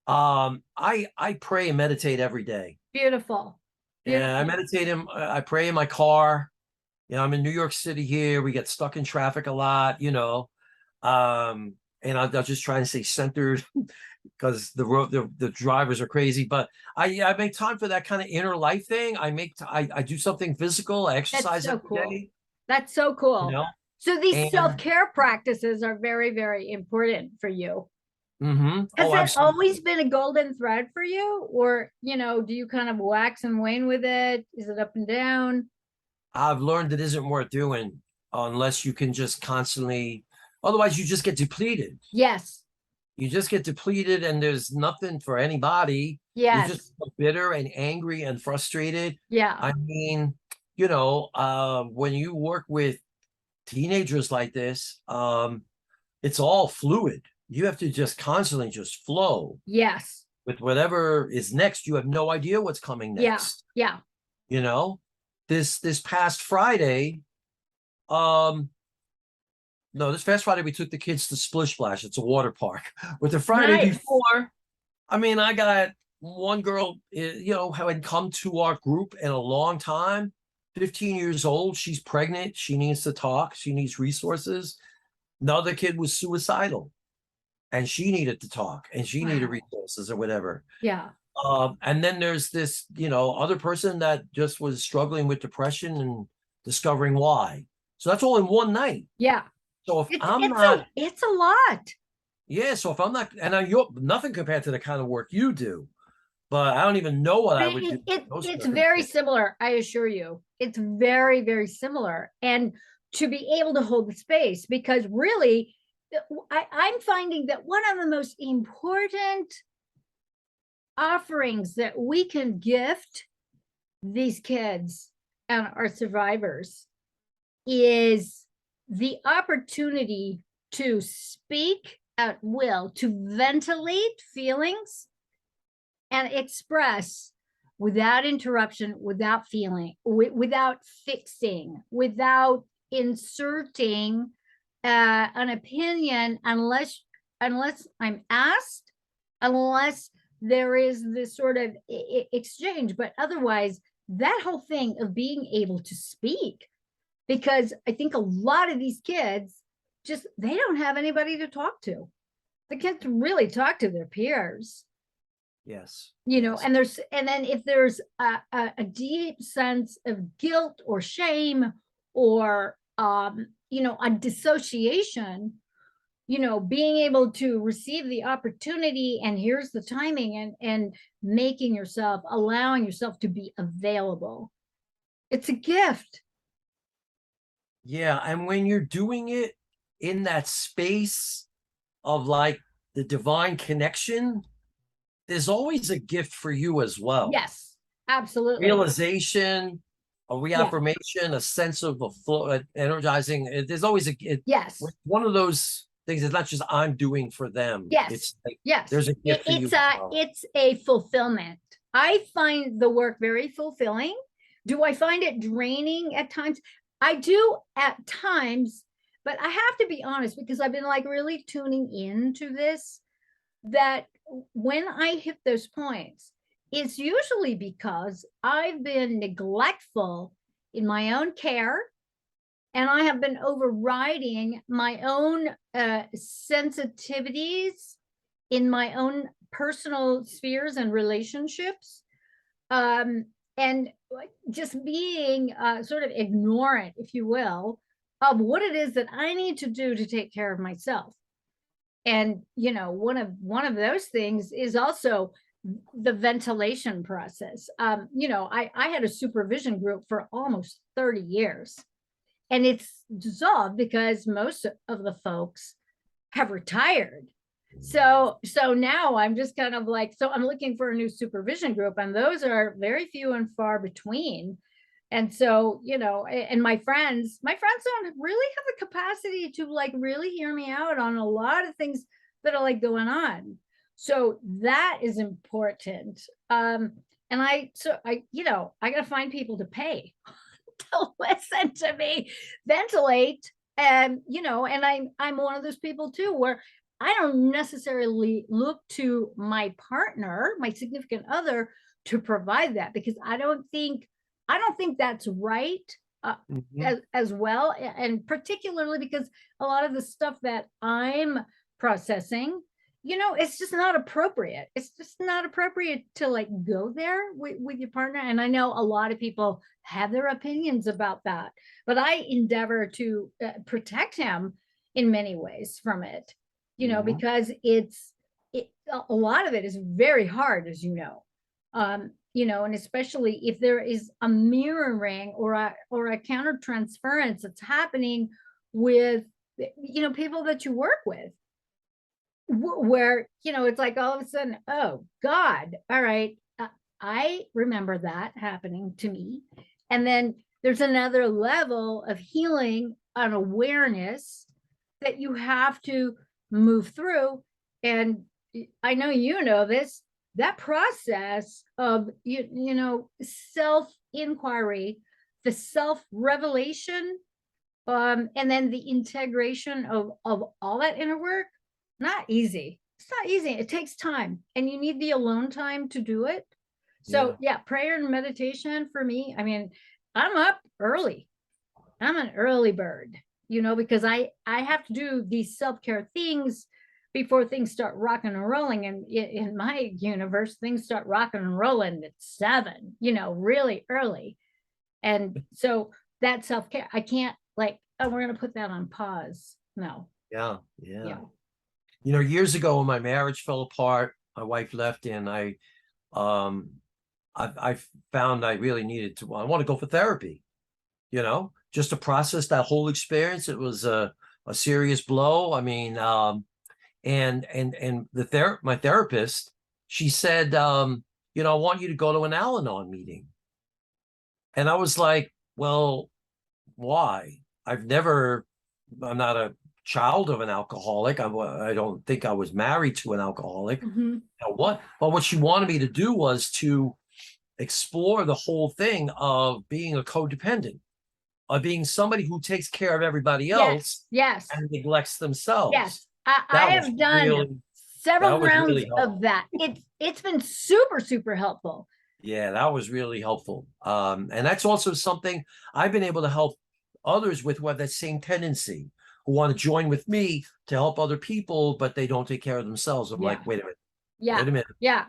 I pray and meditate every day. Beautiful. Yeah, I meditate I pray in my car. You know, I'm in New York City here. We get stuck in traffic a lot, you know. And I'll just try to stay centered because the drivers are crazy. But I make time for that kind of inner life thing. I do something physical. I exercise every day. That's so cool. You know? So these self-care practices are very, very important for you. Has that always been a golden thread for you? Or, you know, do you kind of wax and wane with it? Is it up and down? I've learned it isn't worth doing unless you can just constantly, otherwise you just get depleted. Yes. You just get depleted and there's nothing for anybody. Yes. You're just bitter and angry and frustrated. Yeah. I mean, you know, when you work with teenagers like this, it's all fluid. You have to just constantly just flow. Yes. With whatever is next. You have no idea what's coming next. Yeah. You know, this past Friday, this past Friday we took the kids to Splish Splash. It's a water park. But the Friday before, I mean, I got one girl, you know, who had come to our group in a long time, 15 years old. She's pregnant. She needs to talk. She needs resources. Another kid was suicidal and she needed to talk and she needed resources or whatever. Yeah. And then there's this, you know, other person that just was struggling with depression and discovering why. So that's all in one night. Yeah. So if it's a lot. Yeah. So if I'm not, and you're nothing compared to the kind of work you do, but I don't even know what I would do. It's very similar. I assure you, it's very, very similar. And to be able to hold the space, because really, I'm finding that one of the most important offerings that we can gift these kids and our survivors is the opportunity to speak at will, to ventilate feelings and express without interruption, without feeling, without fixing, without inserting an opinion unless I'm asked, unless there is this sort of exchange. But otherwise, that whole thing of being able to speak, because I think a lot of these kids just, they don't have anybody to talk to. They can't really talk to their peers. Yes. You know, Yes. and then if there's a deep sense of guilt or shame or you know, a dissociation, you know, being able to receive the opportunity, and here's the timing, and making yourself, allowing yourself to be available. It's a gift. Yeah. And when you're doing it in that space of like the divine connection, there's always a gift for you as well. Yes, absolutely. Realization, a reaffirmation, a sense of a flow, energizing. There's always yes, one of those things. It's not just I'm doing for them. yes, It's like, yes. there's a gift for you as well. It's a fulfillment. I find the work very fulfilling. Do I find it draining at times? I do at times, but I have to be honest, because I've been like really tuning into this, that when I hit those points, it's usually because I've been neglectful in my own care, and I have been overriding my own sensitivities in my own personal spheres and relationships, and just being sort of ignorant, if you will, of what it is that I need to do to take care of myself. And you know, one of those things is also the ventilation process. You know, I had a supervision group for almost 30 years, and it's dissolved because most of the folks have retired. So now I'm just kind of like, so I'm looking for a new supervision group, and those are very few and far between. And so, you know, and my friends don't really have the capacity to like really hear me out on a lot of things that are like going on. So that is important. And I you know, I gotta find people to pay to listen to me ventilate. And you know, and I'm one of those people too, where I don't necessarily look to my partner, my significant other, to provide that, because I don't think that's right, as well. And particularly because a lot of the stuff that I'm processing, you know, it's just not appropriate. It's just not appropriate to like go there with your partner. And I know a lot of people have their opinions about that, but I endeavor to protect him in many ways from it, you know, because a lot of it is very hard, as you know. You know, and especially if there is a mirroring or a counter transference that's happening with, you know, people that you work with, where, you know, it's like all of a sudden, oh God, all right, I remember that happening to me. And then there's another level of healing and awareness that you have to move through. And I know you know this, that process of you know, self-inquiry, the self-revelation, and then the integration of all that inner work, not easy. It's not easy. It takes time, and you need the alone time to do it. So yeah, prayer and meditation for me, I mean, I'm up early. I'm an early bird, you know, because I have to do these self-care things before things start rocking and rolling. And in my universe, things start rocking and rolling at 7, you know, really early. And so that self-care, I can't like, oh, we're going to put that on pause. No. Yeah. You know, years ago when my marriage fell apart, my wife left, and I found I really needed to, I want to go for therapy, you know, just to process that whole experience. It was a serious blow. I mean, and my therapist, she said, you know, I want you to go to an Al-Anon meeting. And I was like, well, why? I'm not a child of an alcoholic. I don't think I was married to an alcoholic. You know what? But what she wanted me to do was to explore the whole thing of being a codependent. of being somebody who takes care of everybody Yes, else yes, and neglects themselves. yes. I That was have done really, several that was rounds really helpful. of that. It's been super, super helpful. Yeah, that was really helpful. And that's also something I've been able to help others with who have that same tendency, who want to join with me to help other people, but they don't take care of themselves. I'm Yeah. like, wait a minute, Yeah. wait a minute. Yeah.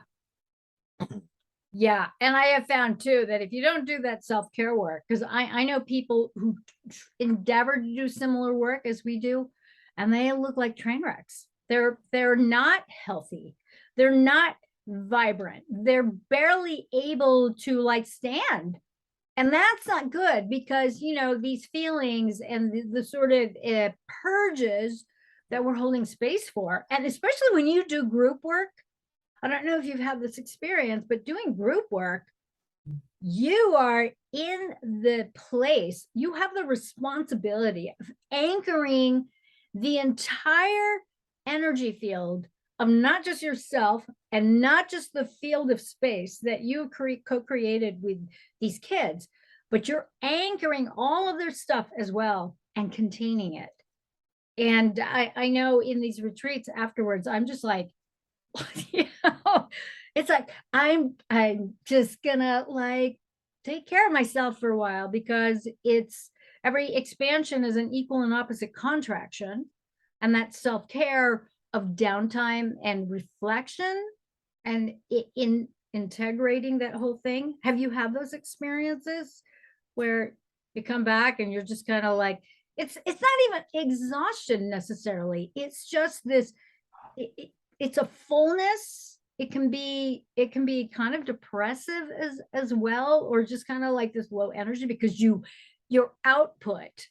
Yeah. And I have found too that if you don't do that self-care work, because I know people who endeavor to do similar work as we do, and they look like train wrecks. They're not healthy. They're not vibrant. They're barely able to like stand. And that's not good because, you know, these feelings and the sort of purges that we're holding space for, and especially when you do group work, I don't know if you've had this experience, but doing group work, you are in the place, you have the responsibility of anchoring the entire energy field of not just yourself and not just the field of space that you co-created with these kids, but you're anchoring all of their stuff as well and containing it. And I know in these retreats afterwards, I'm just like, you know, it's like I'm just gonna like take care of myself for a while, because it's every expansion is an equal and opposite contraction, and that self-care of downtime and reflection and in integrating that whole thing. Have you had those experiences where you come back and you're just kind of like, it's not even exhaustion necessarily, it's just this it's a fullness. It can be kind of depressive as well, or just kind of like this low energy, because your output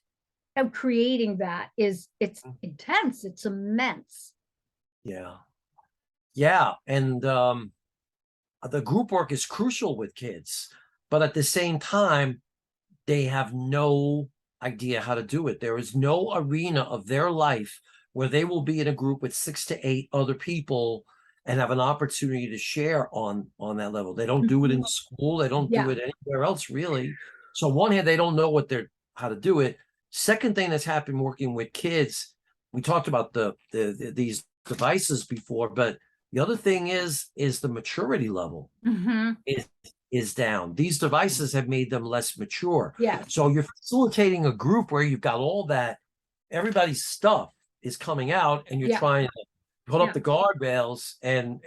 of creating that it's intense, it's immense. Yeah. And the group work is crucial with kids, but at the same time, they have no idea how to do it. There is no arena of their life where they will be in a group with 6 to 8 other people and have an opportunity to share on that level. They don't do it in school. They don't do it anywhere else, really. So on one hand, they don't know how to do it. Second thing that's happened working with kids, we talked about these devices before, but the other thing is the maturity level is down. These devices have made them less mature. Yeah. So you're facilitating a group where you've got all that, everybody's stuff is coming out, and you're trying to put up the guardrails and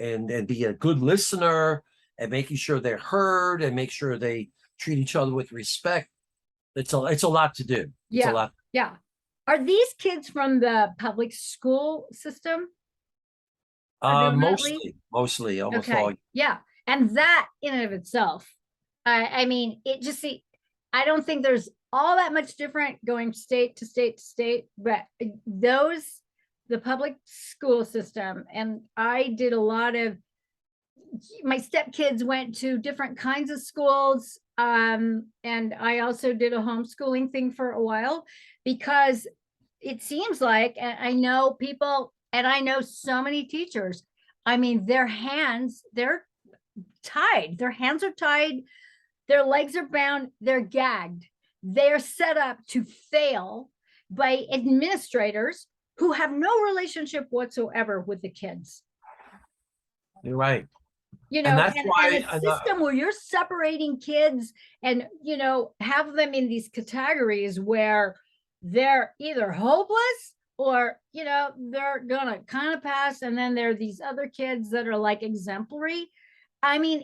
be a good listener and making sure they're heard and make sure they treat each other with respect. It's a lot to do. It's a lot. Yeah. Are these kids from the public school system? Mostly, almost all. Yeah. And that in and of itself, I mean, I don't think there's all that much different going state to state to state, but the public school system, and I did a lot of, my stepkids went to different kinds of schools. And I also did a homeschooling thing for a while, because it seems like, and I know people, and I know so many teachers, I mean, they're tied, their hands are tied, their legs are bound, they're gagged. They're set up to fail by administrators who have no relationship whatsoever with the kids. You're right. You know, and that's why a system where you're separating kids and, you know, have them in these categories where they're either hopeless or, you know, they're gonna kind of pass, and then there are these other kids that are like exemplary. I mean,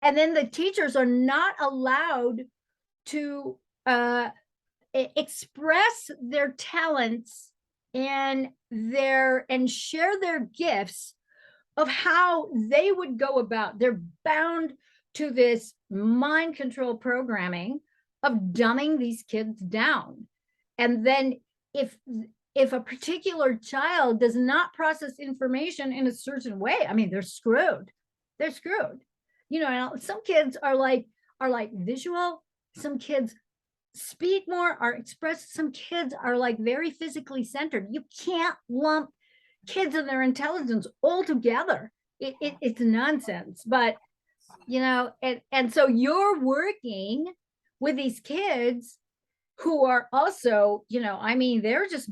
and then the teachers are not allowed to express their talents and share their gifts of how they would go about. They're bound to this mind control programming of dumbing these kids down. And then if a particular child does not process information in a certain way, I mean, they're screwed. They're screwed. You know, and some kids are like visual, some kids speak more, are expressive, some kids are like very physically centered. You can't lump kids and their intelligence all together. It's nonsense. But, you know, and so you're working with these kids who are also, I mean, they're just,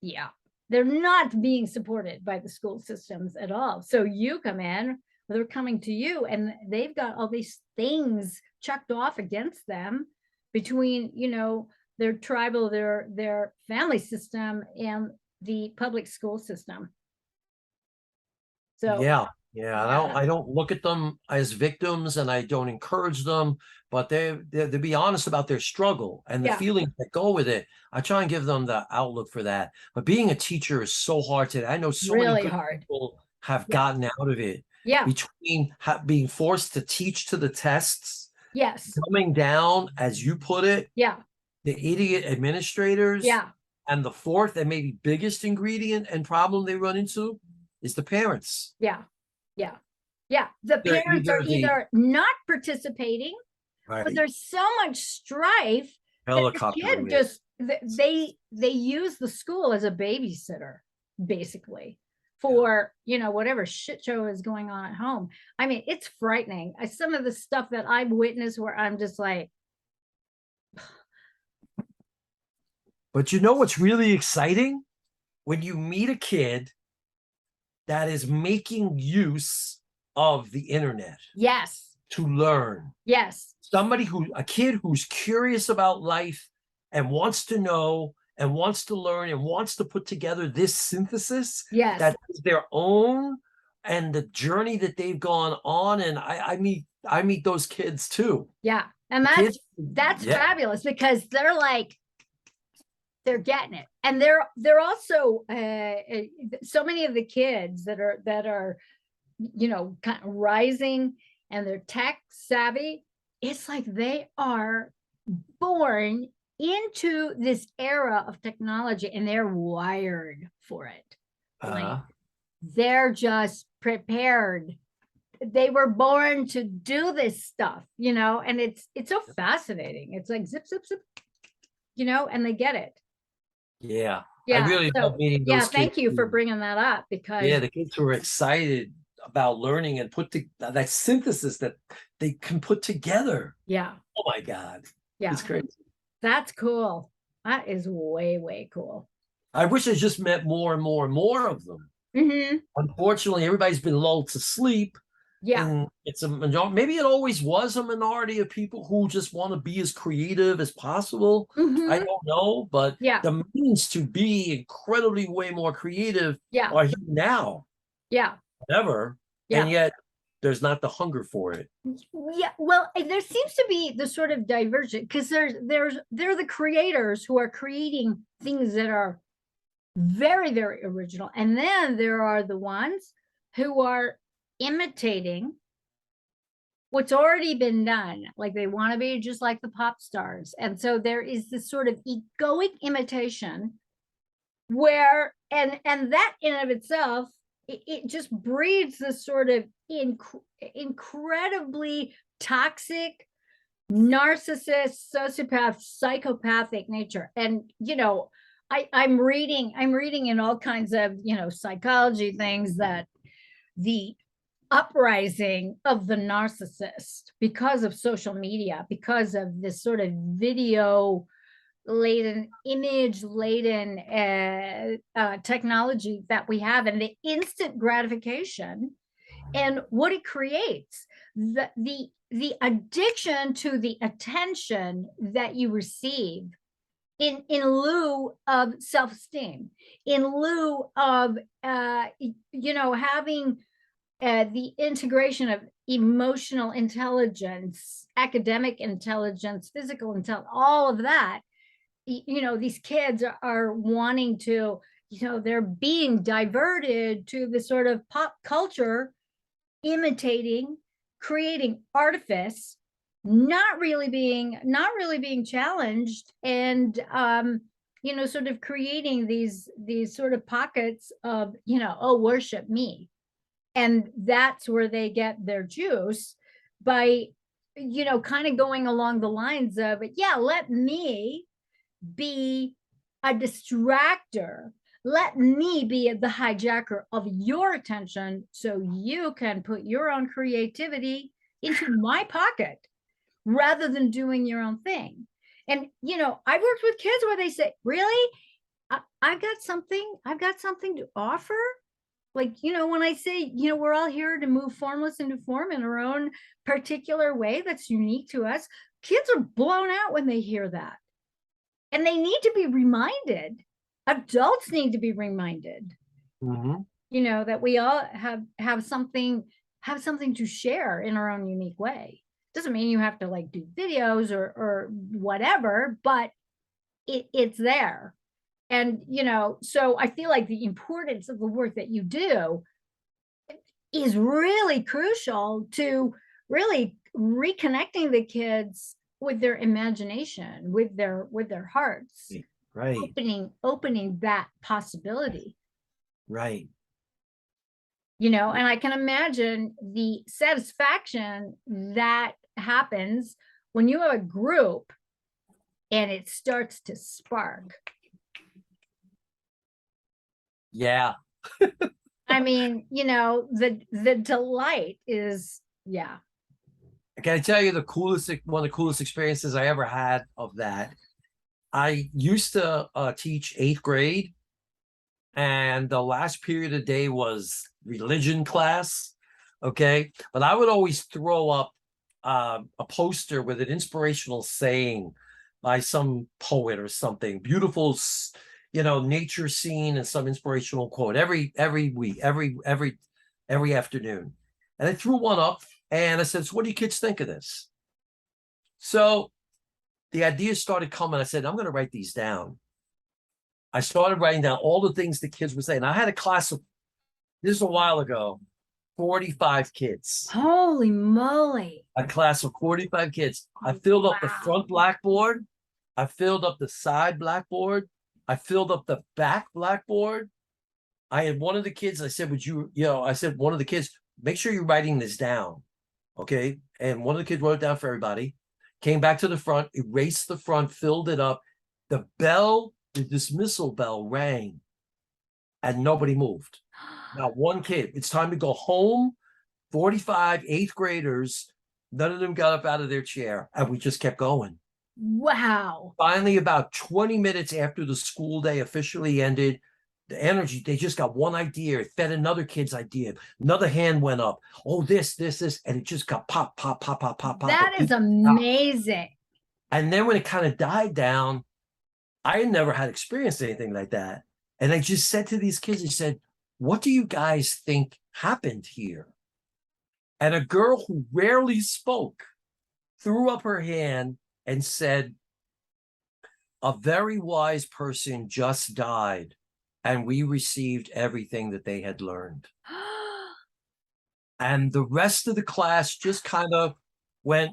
yeah, they're not being supported by the school systems at all. So you come in, they're coming to you, and they've got all these things chucked off against them between, their tribal, their family system and the public school system. So Yeah. I don't look at them as victims, and I don't encourage them, but they to be honest about their struggle and the feelings that go with it. I try and give them the outlook for that. But being a teacher is so hard today. I know so really many good hard. people have gotten out of it. Yeah. Between being forced to teach to the tests, Yes. coming down, as you put it, Yeah. the idiot administrators, and the fourth and maybe biggest ingredient and problem they run into is the parents. Yeah. The parents are either not participating, right, but there's so much strife that the kid just they use the school as a babysitter, basically, for whatever shit show is going on at home. I mean, it's frightening. Some of the stuff that I've witnessed where I'm just like. But you know what's really exciting? When you meet a kid that is making use of the internet. Yes. To learn. Yes. A kid who's curious about life and wants to know and wants to learn and wants to put together this synthesis. Yes. That is their own and the journey that they've gone on. And I meet those kids too. Yeah. And that's fabulous, because they're like, they're getting it. And they're also so many of the kids that are kind of rising and they're tech savvy. It's like they are born into this era of technology and they're wired for it. Like, they're just prepared. They were born to do this stuff, and it's so fascinating. It's like zip, zip, zip, and they get it. Yeah. Yeah. I really love meeting those kids. Thank you for bringing that up, because the kids who are excited about learning and put that synthesis that they can put together. Yeah. Oh my God. Yeah. It's crazy. That's cool. That is way, way cool. I wish I just met more and more and more of them. Mm-hmm. Unfortunately, everybody's been lulled to sleep. Yeah. And it's a majority. Maybe it always was a minority of people who just want to be as creative as possible. Mm-hmm. I don't know, but the means to be incredibly way more creative are here now. Yeah. Ever. Yeah. And yet there's not the hunger for it. Yeah. Well, there seems to be the sort of diversion, because they're the creators who are creating things that are very, very original. And then there are the ones who are imitating what's already been done. Like, they want to be just like the pop stars. And so there is this sort of egoic imitation where, and that in and of itself, it just breeds this sort of incredibly toxic, narcissist, sociopath, psychopathic nature. And, I'm reading in all kinds of, psychology things, that the uprising of the narcissist, because of social media, because of this sort of video laden, image laden technology that we have, and the instant gratification and what it creates, the addiction to the attention that you receive in lieu of self-esteem, in lieu of having the integration of emotional intelligence, academic intelligence, physical intelligence, all of that. These kids are wanting to, they're being diverted to the sort of pop culture, imitating, creating artifice, not really being challenged, and sort of creating these sort of pockets of, worship me. And that's where they get their juice, by, kind of going along the lines of, let me be a distractor. Let me be the hijacker of your attention so you can put your own creativity into my pocket, rather than doing your own thing. And, you know, I've worked with kids where they say, really, I've got something to offer. Like, you know, when I say, you know, we're all here to move formless into form in our own particular way that's unique to us, kids are blown out when they hear that. And they need to be reminded. Adults need to be reminded, you know, that we all have something to share in our own unique way. Doesn't mean you have to like do videos or whatever, but it's there. And, you know, so I feel like the importance of the work that you do is really crucial to really reconnecting the kids with their imagination, with their hearts, right, opening that possibility, right. you know. And I can imagine the satisfaction that happens when you have a group and it starts to spark. Yeah. I mean, you know, the delight is, yeah. Can I tell you one of the coolest experiences I ever had of that? I used to teach 8th grade, and the last period of the day was religion class. Okay. But I would always throw up a poster with an inspirational saying by some poet or something, beautiful, you know, nature scene and some inspirational quote every week, every afternoon. And I threw one up and I said, so what do you kids think of this? So the ideas started coming. I said, I'm going to write these down. I started writing down all the things the kids were saying. I had a class of, this is a while ago, 45 kids. Holy moly. A class of 45 kids. I filled up the front blackboard. I filled up the side blackboard. I filled up the back blackboard. I had one of the kids, I said, one of the kids, make sure you're writing this down. Okay. And one of the kids wrote it down for everybody, came back to the front, erased the front, filled it up. The dismissal bell rang and nobody moved. Not one kid. It's time to go home. 45 8th graders, none of them got up out of their chair, and we just kept going. Wow. Finally, about 20 minutes after the school day officially ended, the energy, they just got one idea, it fed another kid's idea. Another hand went up. Oh, this, and it just got pop, pop, pop, pop, pop, pop. That is amazing. And then when it kind of died down, I had never had experienced anything like that. And I just said to these kids, I said, what do you guys think happened here? And a girl who rarely spoke threw up her hand and said, a very wise person just died, and we received everything that they had learned. And the rest of the class just kind of went,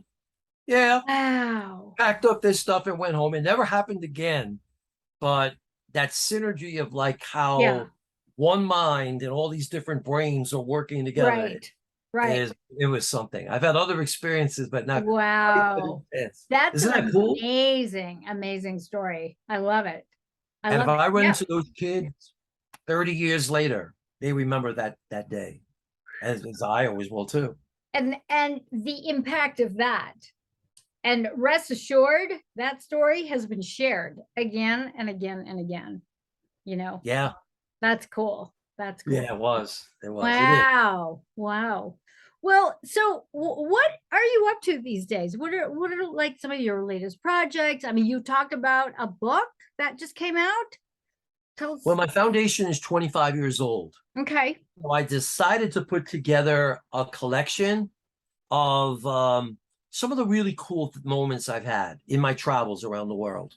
yeah, wow, packed up their stuff and went home. It never happened again. But that synergy of like how one mind and all these different brains are working together. Right. It was something. I've had other experiences, but not. Wow. That's Isn't that cool? Amazing story. I love it. And if I run into those kids 30 years later, they remember that day, as I always will too. And the impact of that. And rest assured, that story has been shared again and again and again. You know? Yeah. That's cool. That's cool. Yeah, it was. Wow. Wow. Well, so what are you up to these days? What are like some of your latest projects? I mean, you talked about a book that just came out. Tell us. Well, my foundation is 25 years old. Okay. So I decided to put together a collection of some of the really cool moments I've had in my travels around the world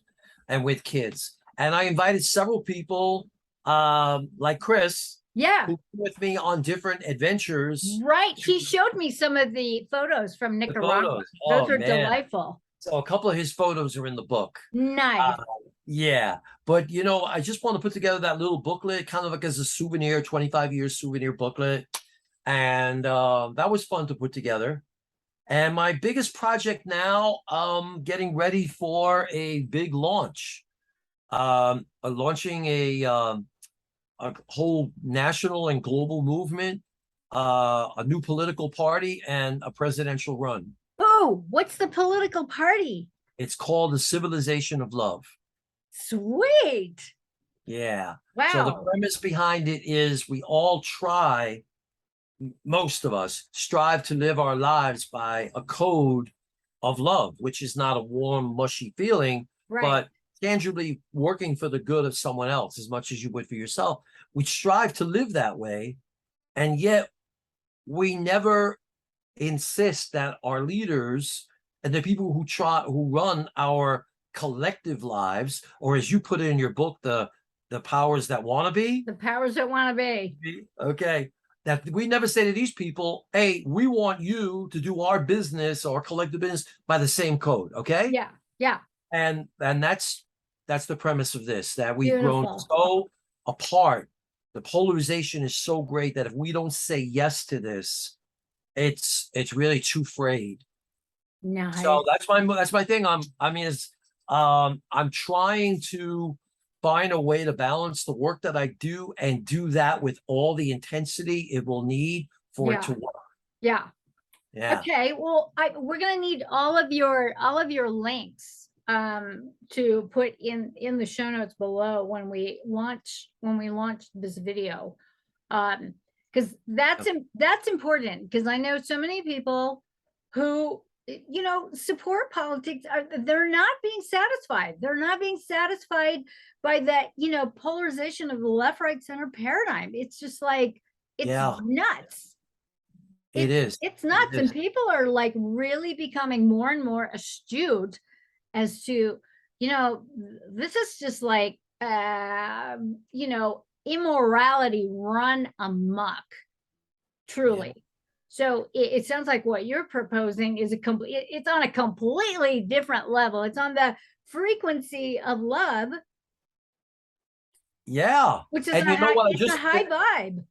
and with kids. And I invited several people like Chris, who came with me on different adventures. Right. He showed me some of the photos from Nicaragua. Those are delightful. So a couple of his photos are in the book. Nice. Yeah. But, you know, I just want to put together that little booklet kind of like as a souvenir, 25 year souvenir booklet. And that was fun to put together. And my biggest project now, getting ready for a big launch. Launching a whole national and global movement, a new political party, and a presidential run. Oh, what's the political party? It's called the Civilization of Love. Sweet. Yeah. So the Wow. premise behind it is we all try, most of us strive to live our lives by a code of love, which is not a warm, mushy feeling, Right. but tangibly working for the good of someone else as much as you would for yourself. We strive to live that way. And yet we never insist that our leaders and the people who run our collective lives, or as you put it in your book, the powers that want to be. The powers that want to be. Okay. That we never say to these people, hey, we want you to do our business or collective business by the same code. Okay. Yeah. Yeah. And that's the premise of this, that we've Beautiful. grown so apart. The polarization is so great that if we don't say yes to this, it's really too frayed. Nice. So that's my thing. I'm trying to find a way to balance the work that I do and do that with all the intensity it will need for it to work. Yeah. Yeah. Okay. Well, we're gonna need all of your links to put in the show notes below when we launch this video, because that's important, because I know so many people who support politics they're not being satisfied. They're not being satisfied by that polarization of the left, right, center paradigm. It's just like it's nuts. It's nuts. And people are like really becoming more and more astute as to, this is just like, immorality run amok, truly. Yeah. So it sounds like what you're proposing is it's on a completely different level. It's on the frequency of love. Yeah. Which is a high vibe.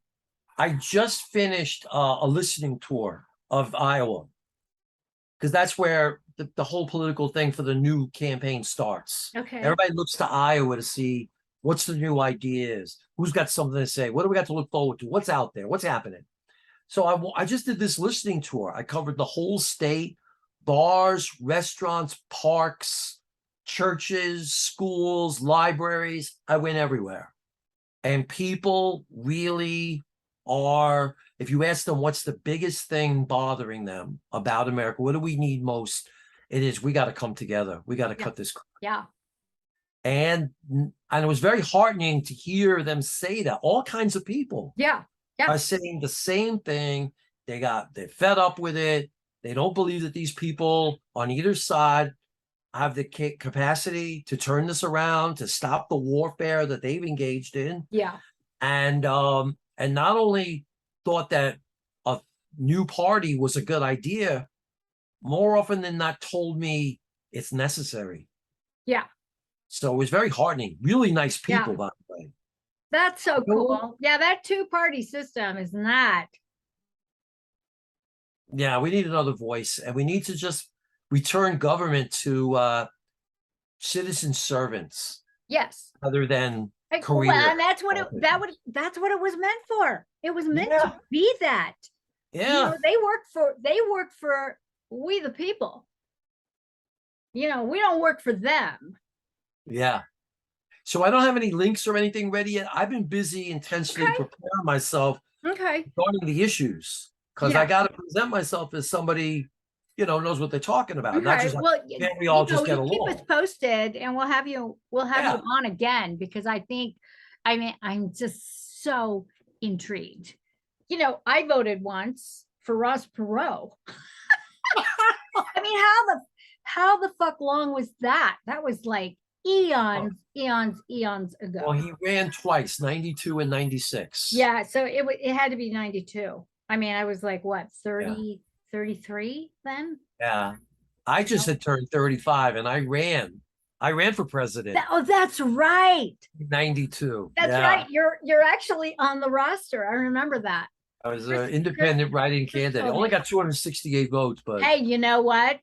I just finished a listening tour of Iowa, because that's where the whole political thing for the new campaign starts. Okay. Everybody looks to Iowa to see what's the new ideas, who's got something to say, what do we got to look forward to, what's out there, what's happening. So I just did this listening tour. I covered the whole state, bars, restaurants, parks, churches, schools, libraries. I went everywhere. And people really are, if you ask them what's the biggest thing bothering them about America, what do we need most? It is, we got to come together. We got to cut this crap. Yeah. And it was very heartening to hear them say that. All kinds of people. Yeah. Yeah. Are saying the same thing. They're fed up with it. They don't believe that these people on either side have the capacity to turn this around, to stop the warfare that they've engaged in. Yeah. And not only thought that a new party was a good idea, more often than not told me it's necessary. Yeah. So it was very heartening. Really nice people, by the way. That's so cool. Yeah, that two-party system is not. Yeah, we need another voice, and we need to just return government to citizen servants. Yes. Other than career. Well, and that's what it was meant for. It was meant to be that. Yeah. They work for we the people. We don't work for them. Yeah. So I don't have any links or anything ready yet. I've been busy intensely preparing myself regarding the issues, because I got to present myself as somebody, knows what they're talking about. Not just we all just get along. Keep us posted, and we'll have you on again, because I'm just so intrigued. I voted once for Ross Perot. I mean, how the fuck long was that? That was like eons ago. Well, he ran twice, 92 and 96. Yeah, so it had to be 92. I mean, I was like, what, 30, 33 then? Yeah. I just had turned 35 and I ran for president. That's right. 92. That's right. You're actually on the roster. I remember that. I was an independent writing candidate. I only got 268 votes, but hey, you know what?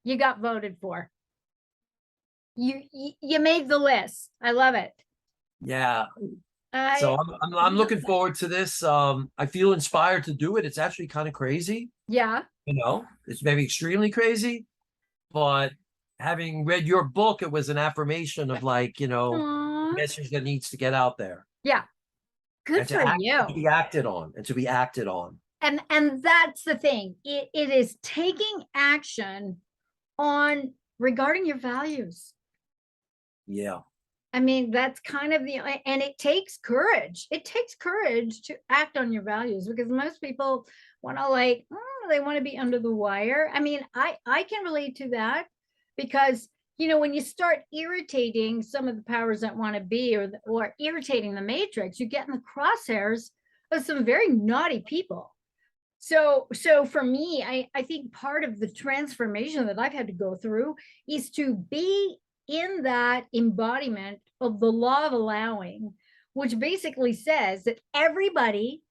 You got voted for. You made the list. I love it. Yeah. So I I'm looking forward to this. I feel inspired to do it. It's actually kind of crazy, yeah. it's maybe extremely crazy, but having read your book, it was an affirmation of like, Aw. message that needs to get out there Yeah. Good and for to you. be acted on and to be acted on. And that's the thing. It is taking action on regarding your values. Yeah. I mean, that's kind of and it takes courage. It takes courage to act on your values, because most people want to like, they want to be under the wire. I mean, I can relate to that, because, when you start irritating some of the powers that want to be, or irritating the matrix, you get in the crosshairs of some very naughty people. So for me, I think part of the transformation that I've had to go through is to be in that embodiment of the law of allowing, which basically says that everybody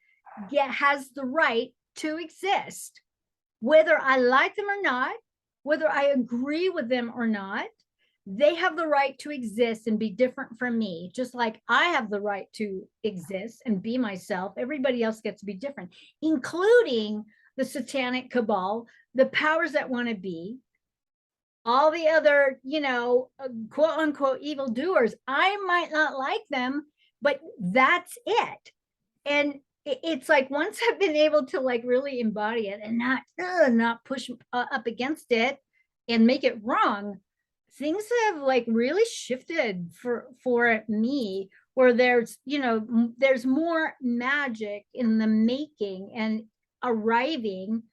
has the right to exist, whether I like them or not, whether I agree with them or not. They have the right to exist and be different from me, just like I have the right to exist and be myself. Everybody else gets to be different, including the satanic cabal, the powers that want to be, all the other, quote unquote evildoers. I might not like them, but that's it. And it's like, once I've been able to like really embody it and not push up against it and make it wrong, things have like really shifted for me, where there's more magic in the making and arriving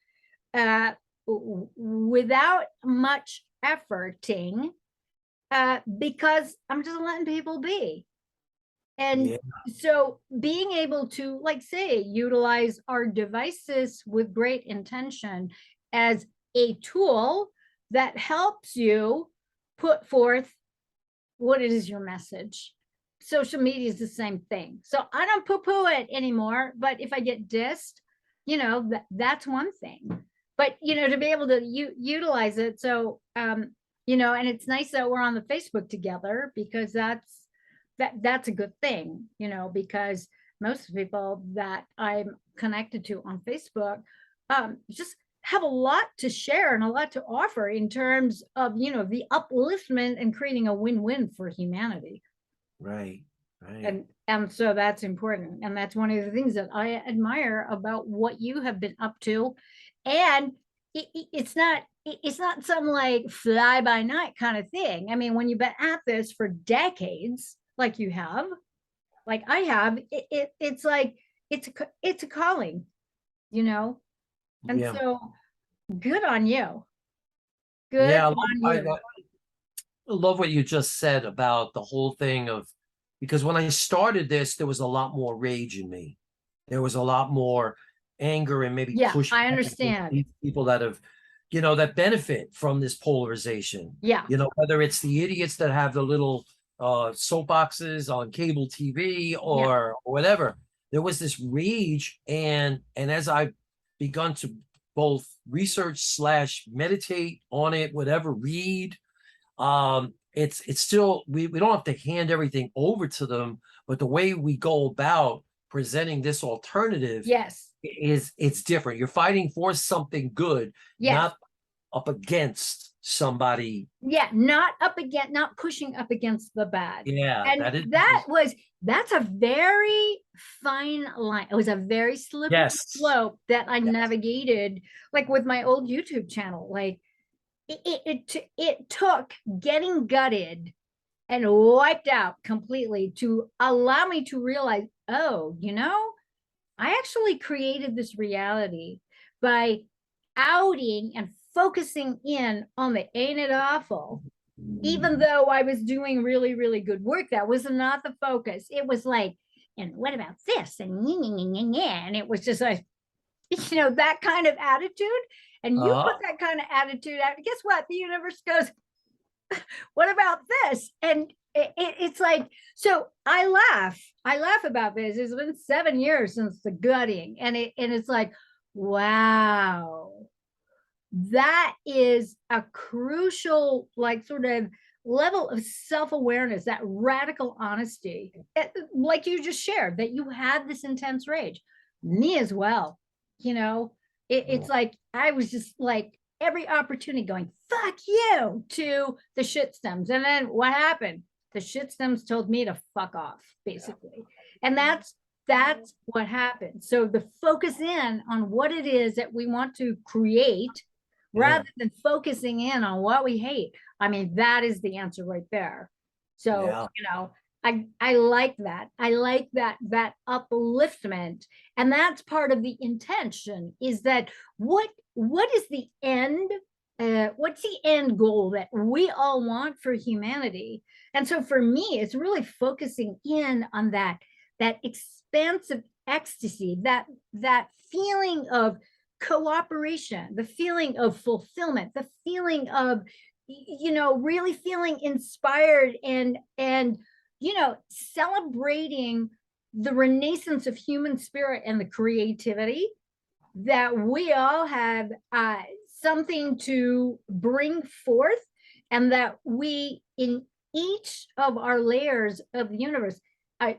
without much efforting, because I'm just letting people be. And Yeah. so being able to, like, say, utilize our devices with great intention as a tool that helps you put forth what it is your message. Social media is the same thing. So I don't poo-poo it anymore, but if I get dissed, that's one thing. But, to be able to utilize it. So, and it's nice that we're on the Facebook together, because that's a good thing, because most people that I'm connected to on Facebook just have a lot to share and a lot to offer in terms of, the upliftment and creating a win-win for humanity. Right. Right. And so that's important. And that's one of the things that I admire about what you have been up to. And it's not some like fly by night kind of thing. I mean, when you've been at this for decades, like you have, like I have, it's like, it's a calling, and Yeah. so good on you. Good Yeah. on you. I love what you just said about the whole thing of, because when I started this, there was a lot more rage in me. There was a lot more anger and maybe Yeah, push I back against understand. these people that have, that benefit from this polarization. Yeah. Whether it's the idiots that have the little soapboxes on cable TV or whatever. There was this rage, and as I've begun to both research / meditate on it, whatever, read, it's still, we don't have to hand everything over to them, but the way we go about presenting this alternative, Yes. it's different. You're fighting for something good, not up against somebody. Yeah, not pushing up against the bad. Yeah, And that's a very fine line. It was a very slippery slope that I navigated, like with my old YouTube channel. Like it took getting gutted and wiped out completely to allow me to realize, oh, I actually created this reality by outing and focusing in on the ain't it awful. Even though I was doing really, really good work, that was not the focus. It was like, and what about this? And it was just like, that kind of attitude. And you put that kind of attitude out, guess what? The universe goes, what about this? And it's like, so I laugh about this. It's been 7 years since the gutting, and it's like, wow, that is a crucial, like, sort of level of self-awareness, that radical honesty, like you just shared, that you had this intense rage. Me as well. You know, it's like, I was just like, every opportunity going, fuck you, to the shit stems. And then what happened? The shit stems told me to fuck off, basically. And that's what happened. So the focus in on what it is that we want to create, rather than focusing in on what we hate. I mean, that is the answer right there. So, you know, I like that. I like that upliftment. And that's part of the intention, is that what is the end? What's the end goal that we all want for humanity? And so for me, it's really focusing in on that expansive ecstasy, that feeling of cooperation, the feeling of fulfillment, the feeling of, you know, really feeling inspired and you know, celebrating the renaissance of human spirit and the creativity, that we all have something to bring forth, and that we, in each of our layers of the universe, I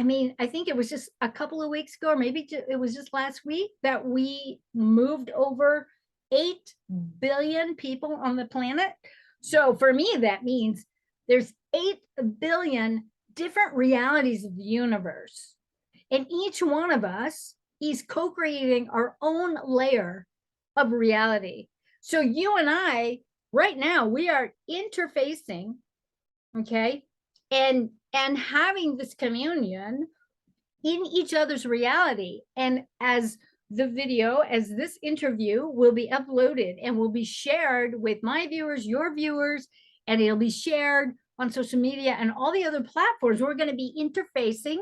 mean, I think it was just a couple of weeks ago, or maybe it was just last week, that we moved over 8 billion people on the planet. So for me, that means there's 8 billion different realities of the universe. And each one of us is co-creating our own layer of reality. So you and I, right now, we are interfacing, okay, and having this communion in each other's reality. And as the video, as this interview will be uploaded and will be shared with my viewers, your viewers, and it'll be shared on social media and all the other platforms, we're going to be interfacing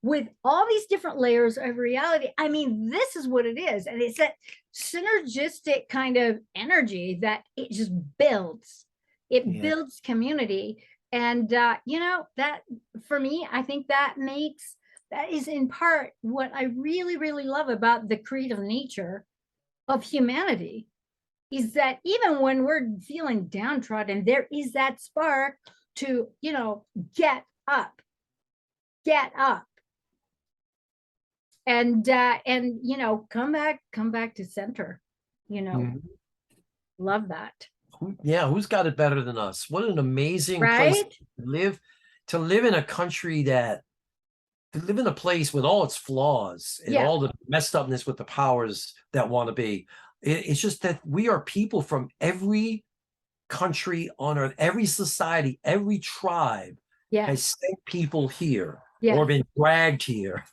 with all these different layers of reality. I mean, this is what it is. And it's that synergistic kind of energy that it just builds. It builds community. And, you know, that for me, I think that is in part what I really, really love about the creative nature of humanity, is that even when we're feeling downtrodden, there is that spark to, you know, get up. And, you know, come back to center, you know, love that. Yeah, who's got it better than us? What an amazing place to live in a country to live in a place with all its flaws and all the messed upness with the powers that want to be. It's just that we are people from every country on earth, every society, every tribe has sent people here or been dragged here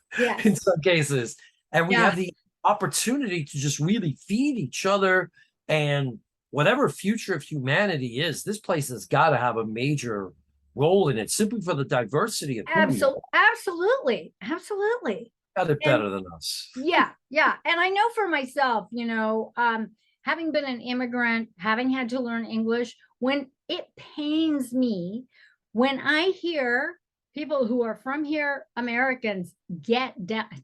in some cases. And we have the opportunity to just really feed each other, and whatever future of humanity is, this place has got to have a major role in it, simply for the diversity of absolutely got it better than us. Yeah. And I know for myself, you know, having been an immigrant, having had to learn English, when it pains me when I hear people who are from here, Americans,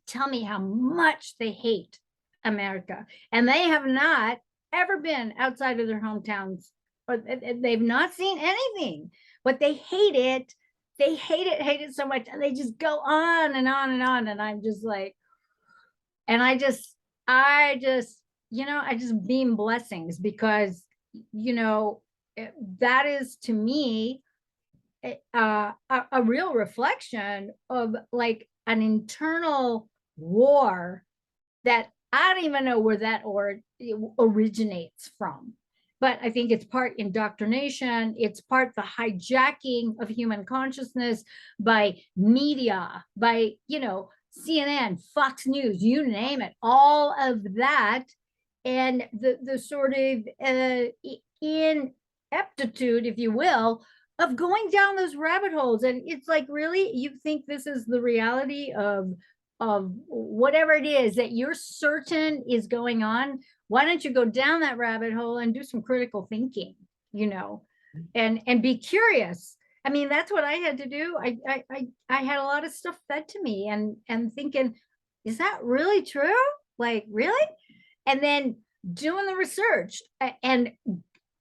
tell me how much they hate America, and they have not ever been outside of their hometowns, or they've not seen anything, but they hate it. They hate it so much, and they just go on and on and on. And I'm just like, and I just, you know, I just beam blessings, because, you know, that is to me a real reflection of like an internal war that I don't even know where that originates from. But I think it's part indoctrination. It's part the hijacking of human consciousness by media, by, you know, CNN, Fox News, you name it, all of that. And the sort of ineptitude, if you will, of going down those rabbit holes. And it's like, really, you think this is the reality of whatever it is that you're certain is going on? Why don't you go down that rabbit hole and do some critical thinking, you know, and be curious? I mean, that's what I had to do. I had a lot of stuff fed to me, and thinking, is that really true? Like, really? And then doing the research and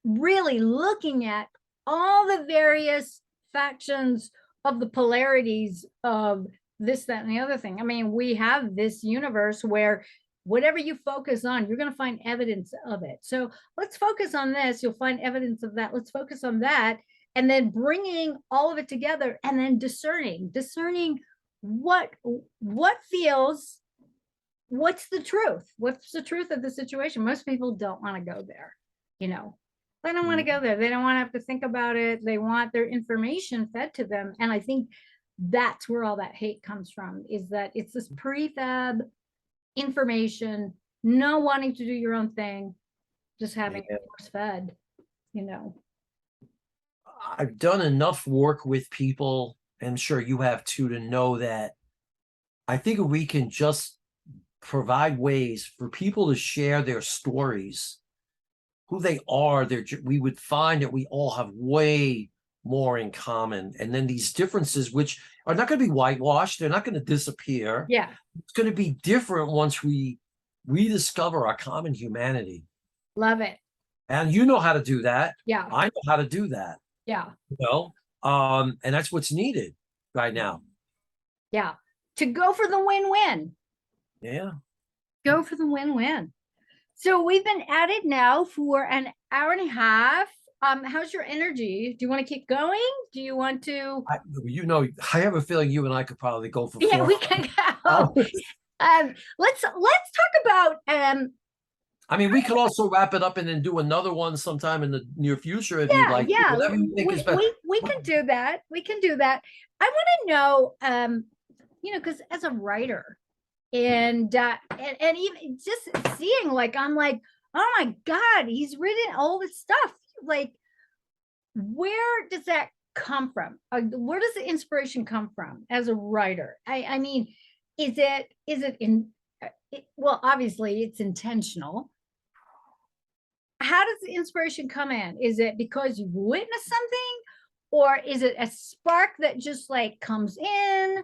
really looking at all the various factions of the polarities of this, that, and the other thing. I mean, we have this universe where whatever you focus on, you're going to find evidence of it. So let's focus on this. You'll find evidence of that. Let's focus on that. And then bringing all of it together and then discerning what feels, what's the truth? What's the truth of the situation? Most people don't want to go there, you know. They don't want to go there. They don't want to have to think about it. They want their information fed to them. And I think that's where all that hate comes from, is that it's this prefab information, no wanting to do your own thing, just having it force fed, you know. I've done enough work with people, and I'm sure you have too, to know that I think we can just provide ways for people to share their stories, who they are, we would find that we all have way more in common. And then these differences, which are not going to be whitewashed, they're not going to disappear. Yeah. It's going to be different once we rediscover our common humanity. Love it. And you know how to do that. Yeah. I know how to do that. Yeah. You know, and that's what's needed right now. Yeah. To go for the win-win. Yeah. Go for the win-win. So we've been at it now for an hour and a half. How's your energy? Do you want to keep going? Do you want to? I have a feeling you and I could probably go for 4 Yeah, we can go. Let's talk about. I mean, we could also wrap it up and then do another one sometime in the near future if you'd like. Yeah, Whatever you think is best. We can do that. We can do that. I want to know, you know, because as a writer, and even just seeing, like, I'm like, oh my God, he's written all this stuff. Like, where does that come from? Where does the inspiration come from as a writer? I mean, is it in? Well, obviously, it's intentional. How does the inspiration come in? Is it because you witnessed something, or is it a spark that just like comes in?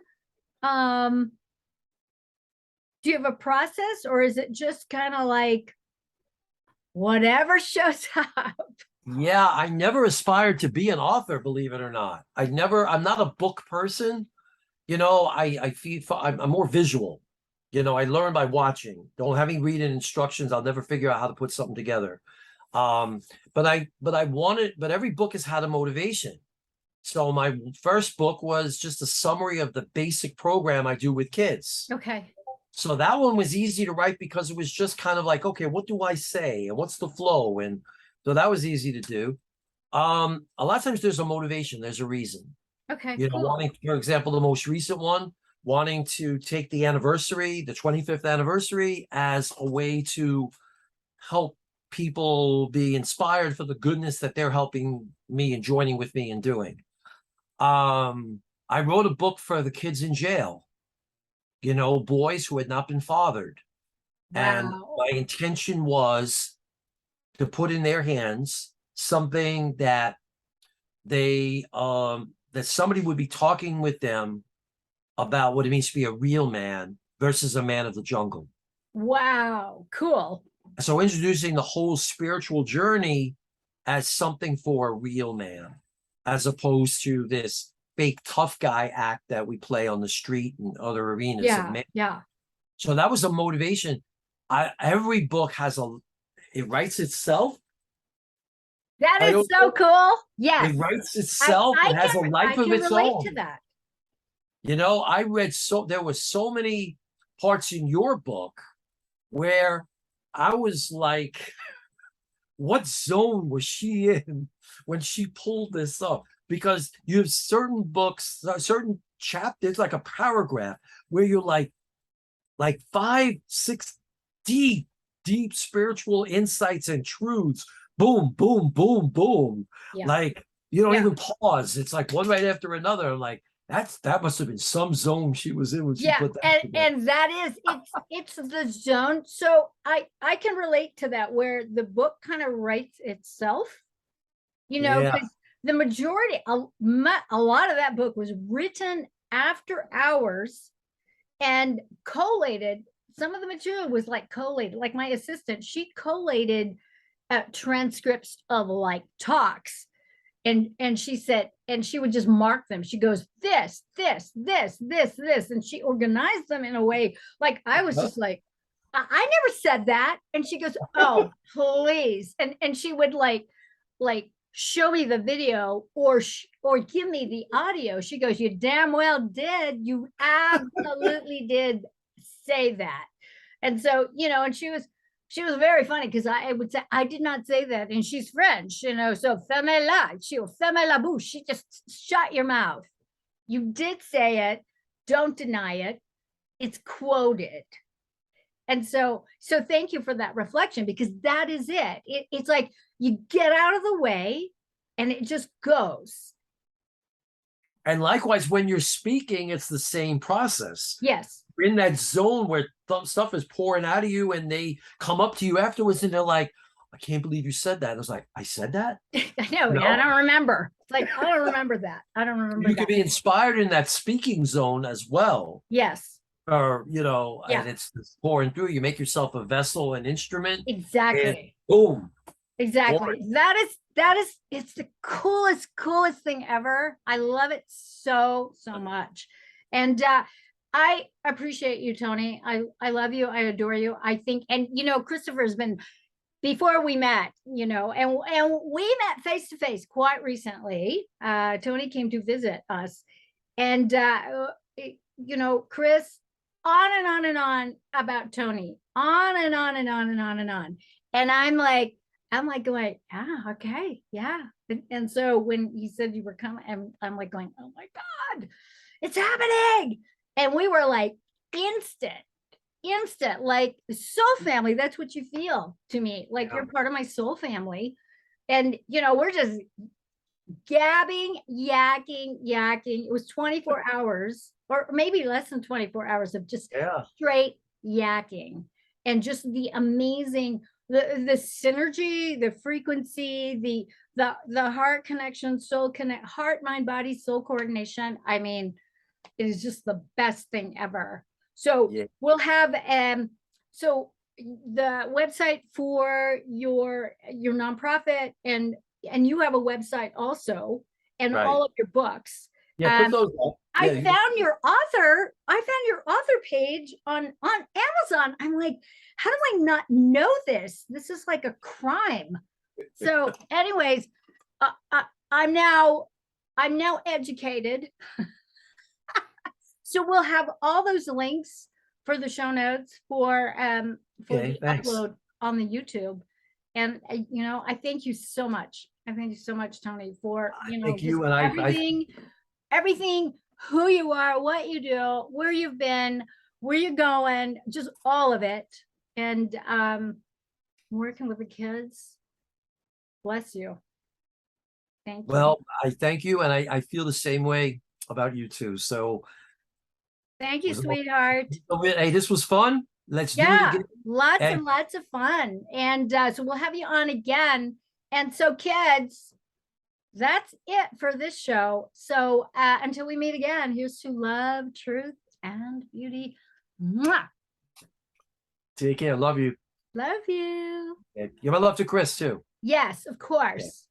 Do you have a process, or is it just kind of like whatever shows up? Yeah, I never aspired to be an author, believe it or not. I'm not a book person. You know, I'm more visual. You know, I learn by watching. Don't have me reading instructions. I'll never figure out how to put something together. But every book has had a motivation. So my first book was just a summary of the basic program I do with kids. Okay. So that one was easy to write because it was just kind of like, okay, what do I say? And what's the flow? And so that was easy to do. A lot of times there's a motivation. There's a reason. Okay. You know, wanting, for example, the most recent one, wanting to take the anniversary, the 25th anniversary, as a way to help people be inspired for the goodness that they're helping me and joining with me in doing. I wrote a book for the kids in jail, you know, boys who had not been fathered. Wow. And my intention was to put in their hands something that they, that somebody would be talking with them about what it means to be a real man versus a man of the jungle. Wow, cool. So introducing the whole spiritual journey as something for a real man, as opposed to this fake tough guy act that we play on the street and other arenas. Yeah. So that was a motivation. Every book it writes itself. That is so cool. Yes. It writes itself. It has a life of its own. I can relate to that. You know, there were so many parts in your book where I was like, what zone was she in when she pulled this up? Because you have certain books, certain chapters, like a paragraph where you're like 5, 6 deep spiritual insights and truths. Boom, boom, boom, boom. Yeah. Like, you don't even pause. It's like one right after another. Like, that must have been some zone she was in when she put that. And that is, it's the zone. So I can relate to that, where the book kind of writes itself, you know, because the majority, a lot of that book was written after hours and collated. Some of the material was like collated, like my assistant, she collated transcripts of like talks And she said, and she would just mark them. She goes, this, and she organized them in a way like I was just like, I never said that. And she goes, oh, please. And she would like show me the video or give me the audio. She goes, you damn well did. You absolutely did say that. And so, and she was very funny because I would say, I did not say that. And she's French, so fermez la bouche. She just shut your mouth. You did say it. Don't deny it. It's quoted. And so thank you for that reflection, because that is it. It's like you get out of the way and it just goes. And likewise, when you're speaking, it's the same process. Yes. You're in that zone where stuff is pouring out of you, and they come up to you afterwards and they're like, I can't believe you said that. I was like, I said that? I know. No. I don't remember. It's like, I don't remember that. I don't remember You that. could be inspired in that speaking zone as well. Yes. Or, Yeah. and it's pouring through. You make yourself a vessel, an instrument. Exactly. Boom. Exactly. Boring. It's the coolest thing ever. I love it so much. And I appreciate you, Tony. I love you. I adore you. I think, and Christopher has been, before we met, and we met face to face quite recently. Tony came to visit us, and Chris, on and on and on about Tony, on and on and on and on and on. And I'm like going, okay, yeah. And so when he said you were coming, I'm like going, oh my God, it's happening. And we were like instant, like soul family. That's what you feel to me. Like you're part of my soul family. And, we're just gabbing, yakking. It was 24 hours or maybe less than 24 hours of just straight yakking, and just the amazing, the synergy, the frequency, the heart connection, soul connect, heart, mind, body, soul coordination. I mean, it is just the best thing ever. So we'll have so the website for your nonprofit, and you have a website also, and all of your books. Yeah, put those up. I found your author page on Amazon. I'm like, how do I not know this? This is like a crime. So anyways, I'm now educated. So we'll have all those links for the show notes for the upload on the YouTube. And I thank you so much. I thank you so much, Tony, for thank you, and everything, who you are, what you do, where you've been, where you're going, just all of it. And working with the kids. Bless you. Thank you. Well, I thank you, and I feel the same way about you too. So thank you, sweetheart. Hey, this was fun. Let's do it again. Lots and lots of fun. And so we'll have you on again. And so kids, that's it for this show. So until we meet again, here's to love, truth, and beauty. Mwah. Take care. Love you. Love you. Give my love to Chris too. Yes, of course.